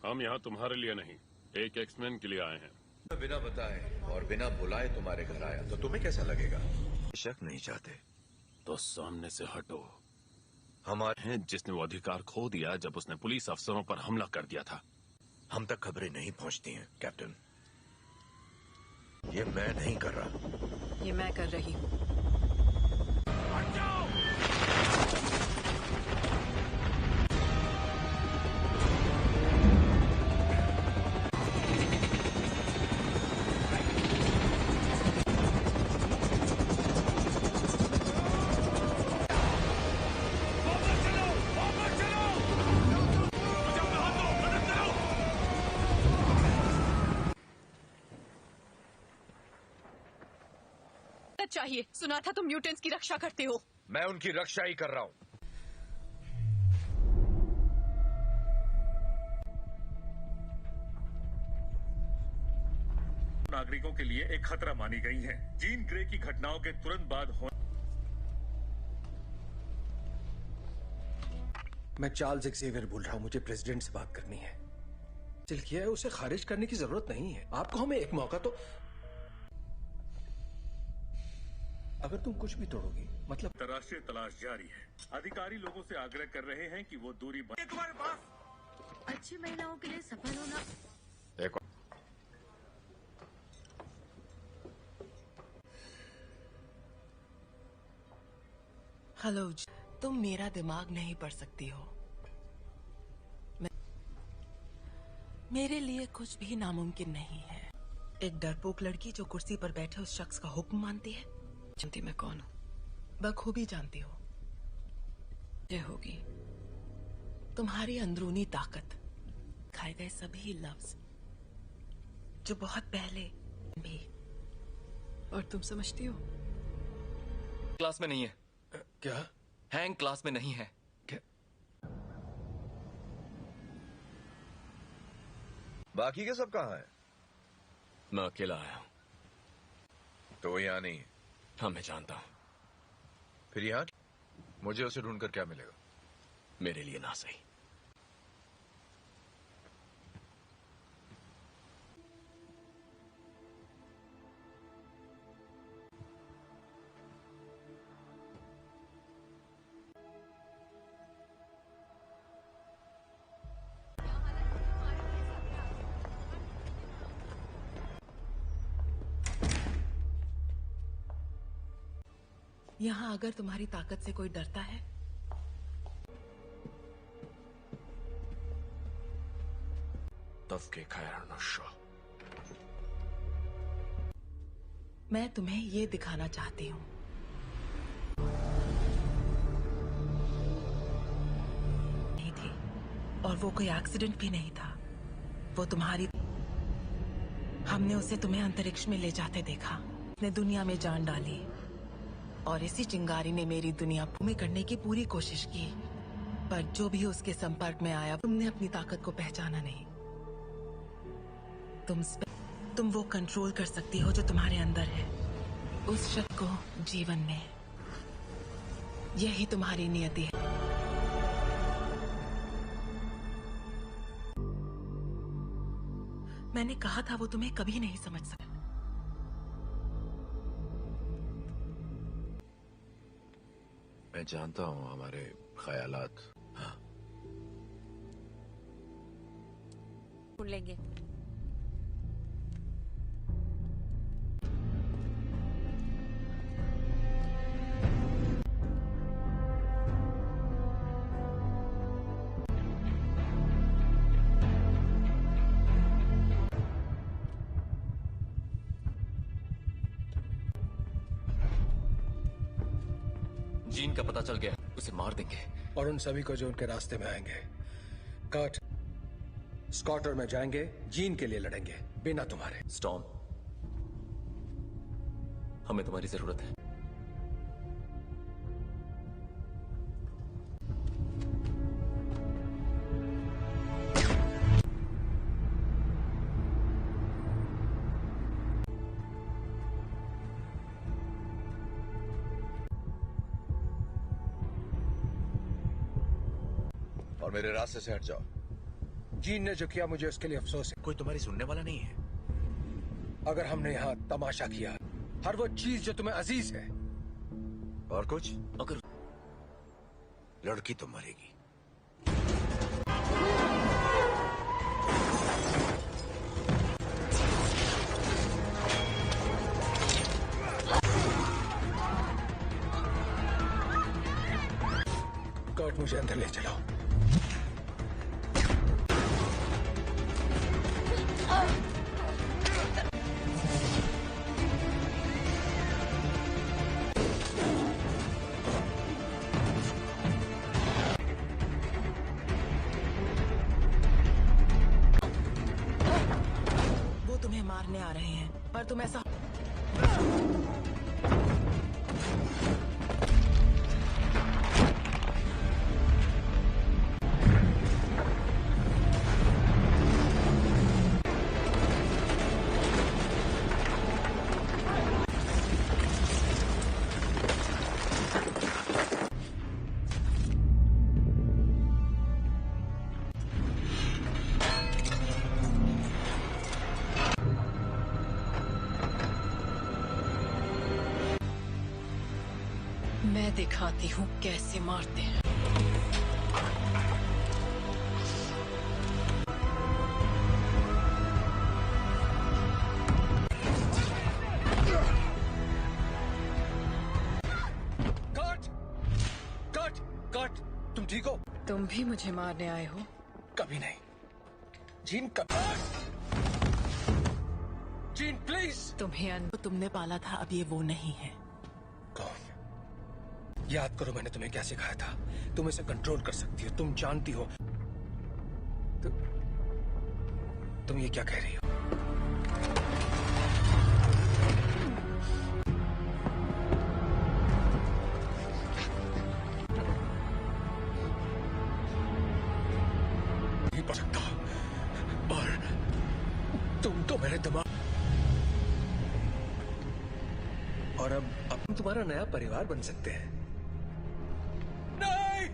हम यहाँ तुम्हारे लिए नहीं, एक एक्समैन के लिए आए हैं। बिना बताए और बिना बुलाए तुम्हारे घर आया तो तुम्हें कैसा लगेगा? शक नहीं चाहते तो सामने से हटो। हमारे हैं जिसने वो अधिकार खो दिया जब उसने पुलिस अफसरों पर हमला कर दिया था। हम तक खबरें नहीं पहुंचती हैं कैप्टन। ये मैं नहीं कर रहा, ये मैं कर रही हूँ। चाहिए। सुना था तुम म्यूटेंट्स की रक्षा करते हो। मैं उनकी रक्षा ही कर रहा हूं। नागरिकों के लिए एक खतरा मानी गई हैं। जीन ग्रे की घटनाओं के तुरंत बाद मैं चार्ल्स एक्सेवियर बोल रहा हूं। मुझे प्रेसिडेंट से बात करनी है। दिल किया है, उसे खारिज करने की जरूरत नहीं है। आपको हमें एक मौका तो। अगर तुम कुछ भी तोड़ोगी मतलब। अंतर्राष्ट्रीय तलाश जारी है। अधिकारी लोगों से आग्रह कर रहे हैं कि वो दूरी तुम्हारे पास। अच्छी महिलाओं के लिए सफल होना। देखो, हेलो, तुम मेरा दिमाग नहीं पढ़ सकती हो। मेरे लिए कुछ भी नामुमकिन नहीं है। एक डरपोक लड़की जो कुर्सी पर बैठे उस शख्स का हुक्म मानती है। जानती मैं कौन हूँ? बखूबी जानती हो। ये होगी तुम्हारी अंदरूनी ताकत, खाए गए सभी लफ्ज जो बहुत पहले भी। और तुम समझती हो? क्लास में नहीं है। क्या? हैंग क्लास में नहीं है। क्या? बाकी के सब कहाँ हैं? मैं अकेला आया हूं। तो वो यहाँ नहीं है? हाँ, मैं जानता हूं। फिर यहाँ मुझे उसे ढूंढकर क्या मिलेगा? मेरे लिए ना सही। यहाँ अगर तुम्हारी ताकत से कोई डरता है तब खैर नशा। मैं तुम्हें ये दिखाना चाहती हूँ। नहीं थी और वो कोई एक्सीडेंट भी नहीं था। वो तुम्हारी, हमने उसे तुम्हें अंतरिक्ष में ले जाते देखा। उसने दुनिया में जान डाली और इसी चिंगारी ने मेरी दुनिया में करने की पूरी कोशिश की, पर जो भी उसके संपर्क में आया तुमने अपनी ताकत को पहचाना नहीं। तुम वो कंट्रोल कर सकती हो जो तुम्हारे अंदर है, उस शक्ति को जीवन में। यही तुम्हारी नियति है। मैंने कहा था वो तुम्हें कभी नहीं समझ सकता। मैं जानता हूं हमारे ख्यालात। हाँ। सुन लेंगे। जीन का पता चल गया, उसे मार देंगे। और उन सभी को जो उनके रास्ते में आएंगे। कर्ट, स्कॉट और मैं जाएंगे, जीन के लिए लड़ेंगे बिना तुम्हारे। स्टॉर्म, हमें तुम्हारी जरूरत है। और मेरे रास्ते से हट जाओ। जीन ने जो किया मुझे उसके लिए अफसोस है। कोई तुम्हारी सुनने वाला नहीं है। अगर हमने यहाँ तमाशा किया, हर वो चीज जो तुम्हें अजीज है। और कुछ? अगर लड़की तो मरेगी। कर्ट, मुझे अंदर ले चलो। वो तुम्हें मारने आ रहे हैं, पर तुम ऐसा मैं दिखाती हूँ कैसे मारते हैं। कट! कट! कट! तुम ठीक हो? तुम भी मुझे मारने आए हो? कभी नहीं। Gene gene please! तुम्हें तुमने पाला था, अब ये वो नहीं है। कौन? याद करो मैंने तुम्हें क्या सिखाया था। तुम इसे कंट्रोल कर सकती हो, तुम जानती हो। तुम ये क्या कह रही हो? नहीं पढ़ सकता। और तुम तो मेरे दिमाग, और अब तुम्हारा नया परिवार बन सकते हैं। नहीं!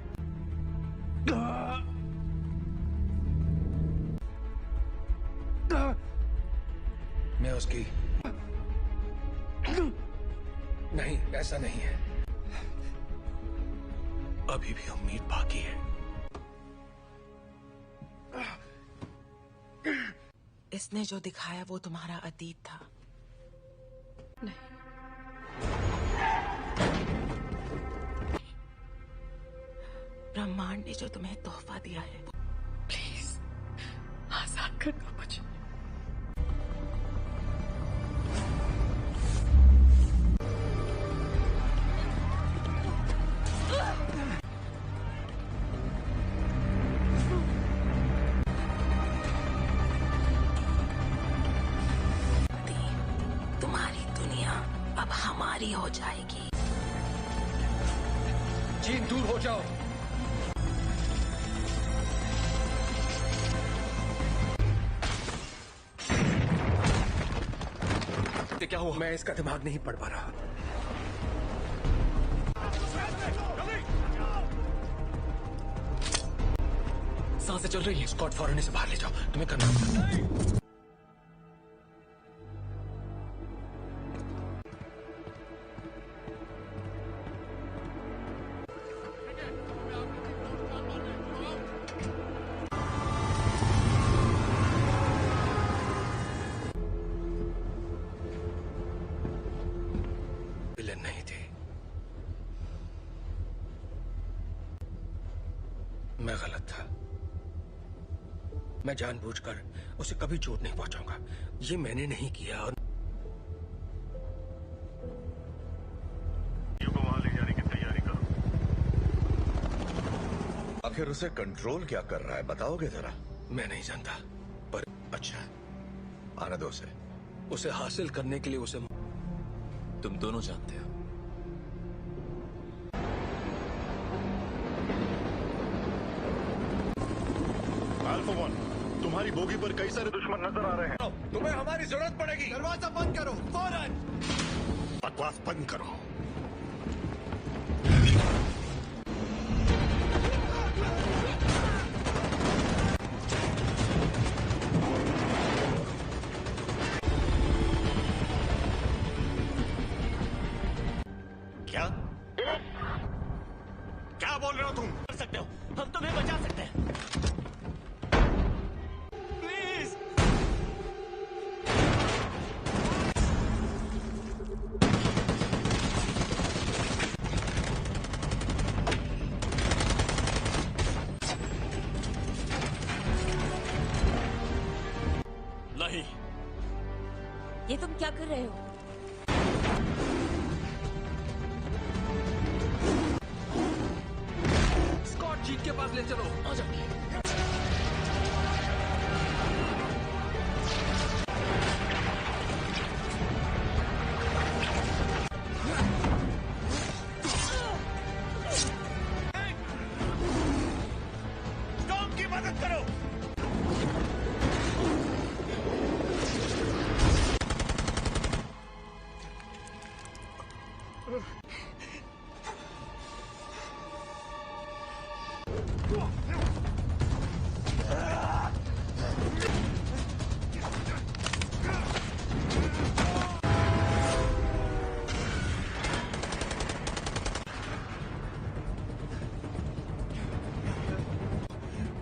मैं उसकी नहीं, ऐसा नहीं है। अभी भी उम्मीद बाकी है। इसने जो दिखाया वो तुम्हारा अतीत था। नहीं, जो तुम्हें तोहफा दिया है। प्लीज आजाद कर दो मुझे। तुम्हारी दुनिया अब हमारी हो जाएगी। जीन दूर हो जाओ। क्या हुआ? मैं इसका दिमाग नहीं पढ़ पा रहा। सांसें चल रही है। स्कॉट फौरन इसे बाहर ले जाओ। तुम्हें करना होगा। विलन नहीं थे। मैं गलत था। मैं जानबूझकर उसे कभी चोट नहीं पहुंचाऊंगा। ये मैंने नहीं किया। और को वहां ले जाने की तैयारी करो। आखिर उसे कंट्रोल क्या कर रहा है, बताओगे जरा? मैं नहीं जानता, पर अच्छा, आने दो उसे। उसे हासिल करने के लिए उसे तुम दोनों जानते हो। अल्फा 1, तुम्हारी बोगी पर कई सारे दुश्मन नजर आ रहे हैं। तुम्हें हमारी जरूरत पड़ेगी। दरवाजा बंद करो फौरन। बकवास बंद करो। क्या क्या बोल रहे हो तुम? कर सकते हो, हम तुम्हें बचा सकते हैं। प्लीज। नहीं, ये तुम क्या कर रहे हो? स्कॉट जीन के पास ले चलो। आ जाओ। टॉम की मदद करो।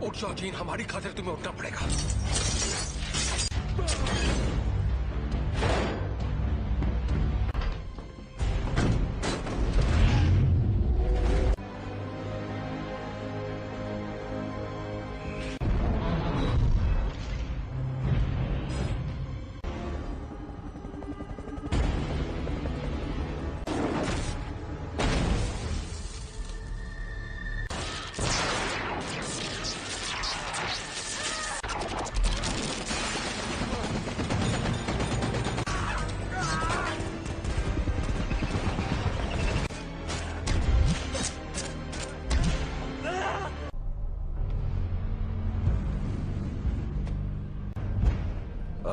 उठ जाओ जीन, हमारी खातिर तुम्हें उठना पड़ेगा।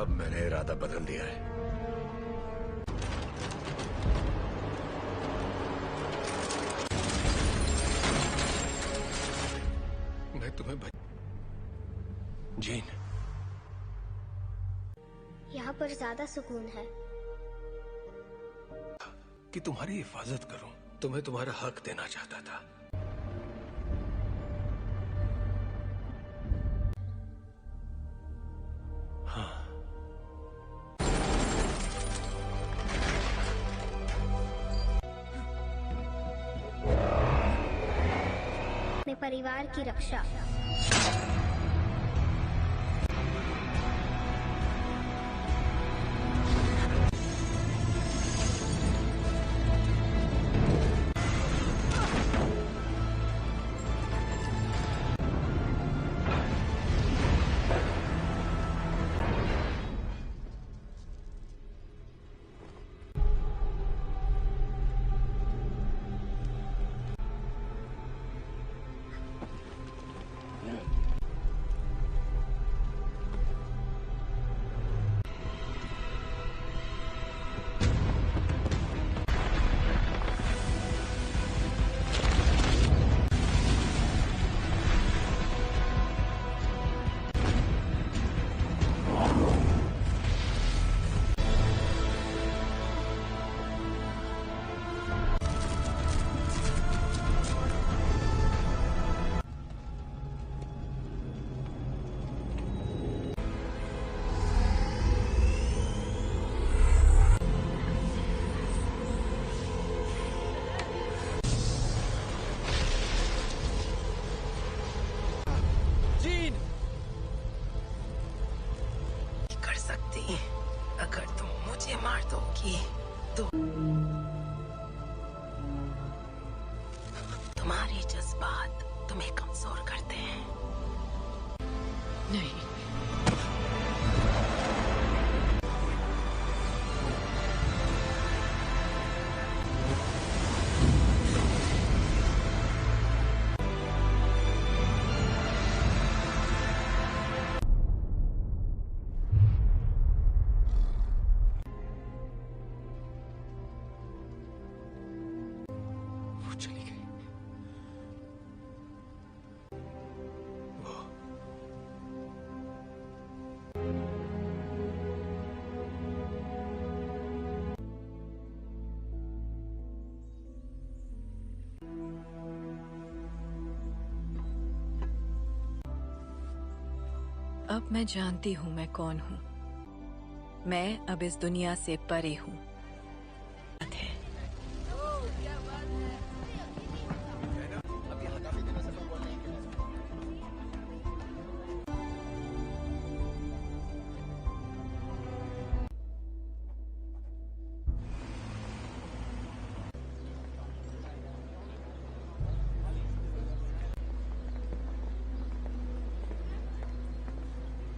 अब मैंने इरादा बदल दिया है। मैं तुम्हें जीन, यहाँ पर ज्यादा सुकून है। कि तुम्हारी हिफाजत करूं। तुम्हें तुम्हारा हक देना चाहता था। हाँ, अपने परिवार की रक्षा। कर सकती अगर तुम मुझे मार दोगी तो तुम्हारे जज्बात तुम्हें कमजोर करते हैं। नहीं, वो चली गई। वो अब मैं जानती हूँ मैं कौन हूँ। मैं अब इस दुनिया से परे हूँ।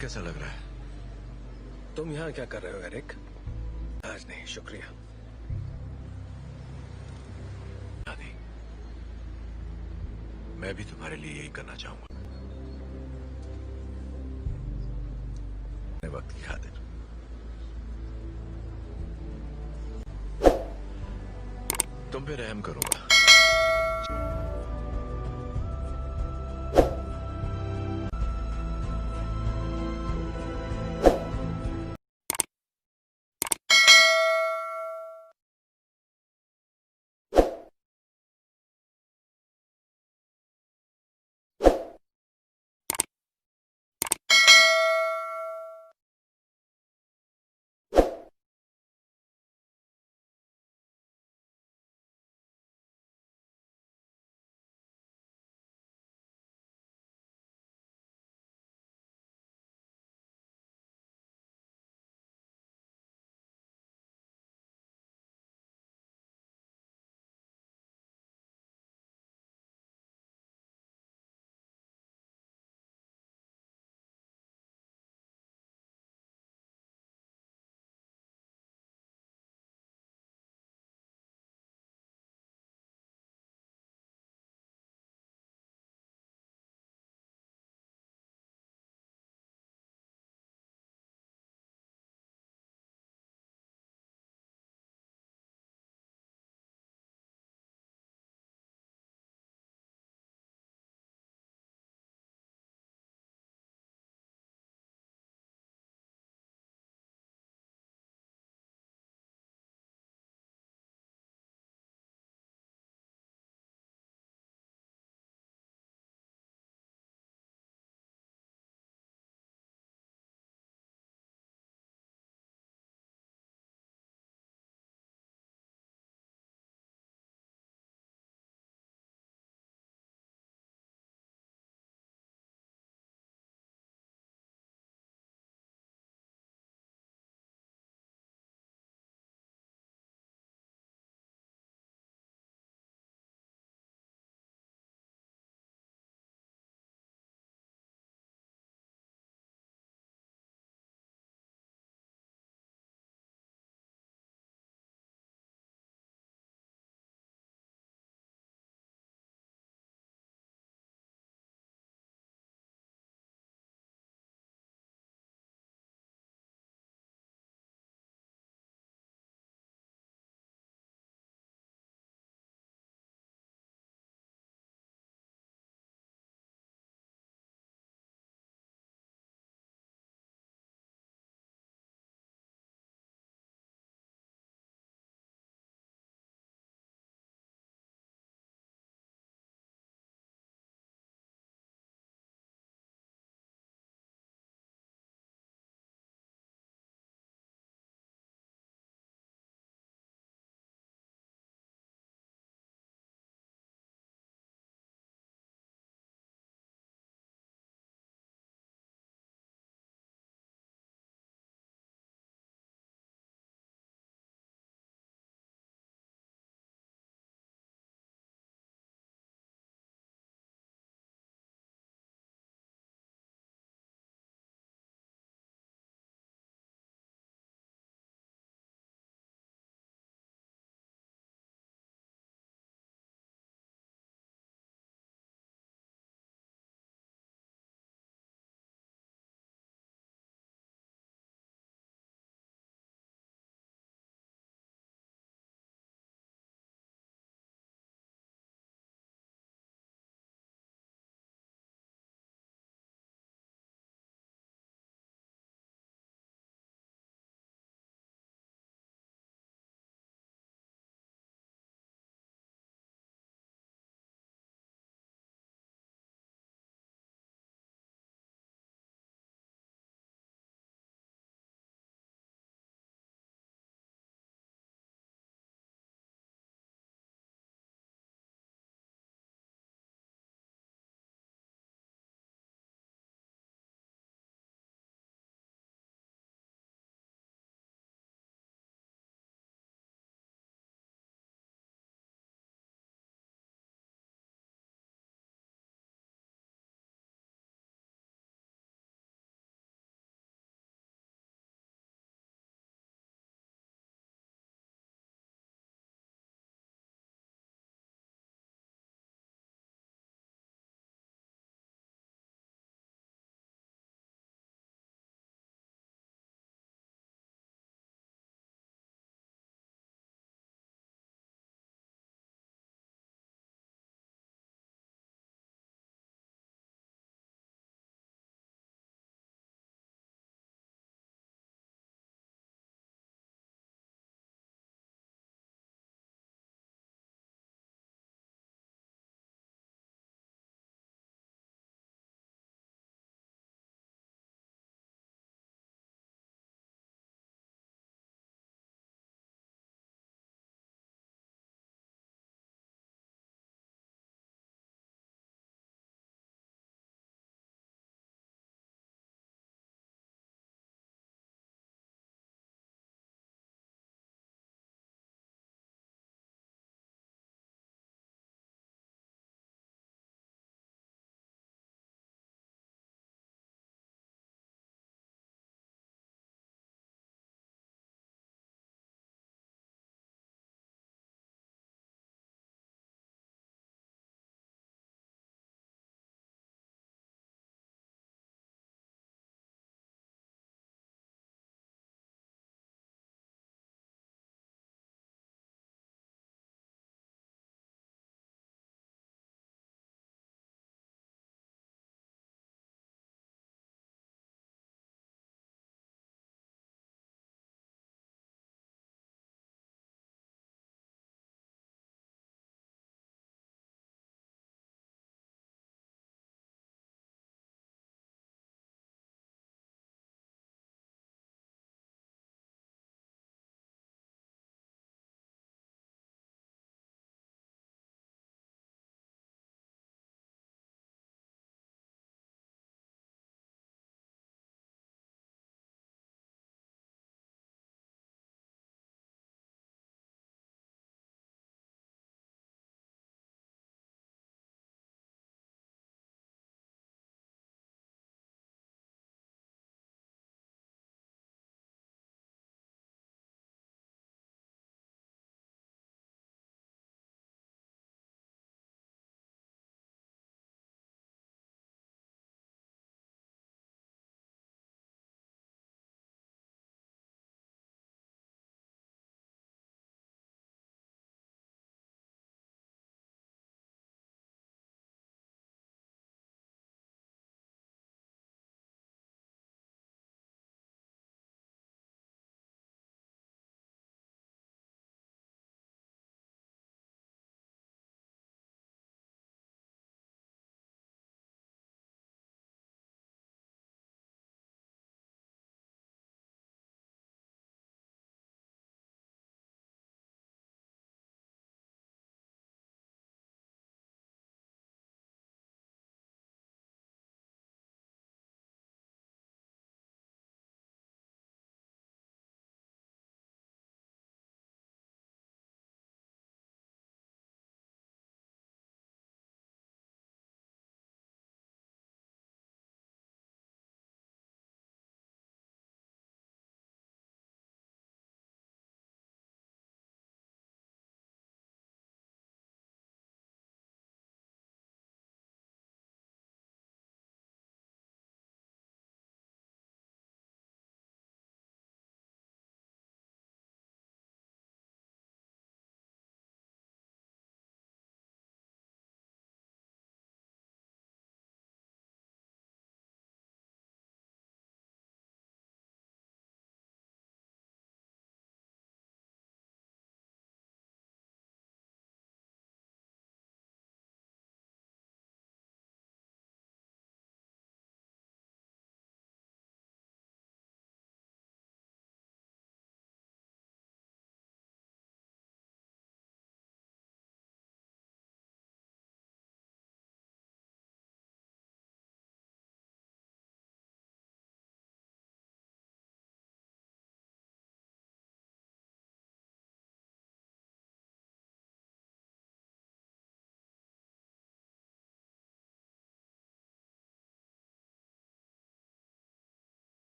कैसा लग रहा है? तुम यहाँ क्या कर रहे हो एरिक? आज नहीं, शुक्रिया। नहीं, मैं भी तुम्हारे लिए यही करना चाहूंगा। वक्त की खातिर तुम पे रहम करूंगा।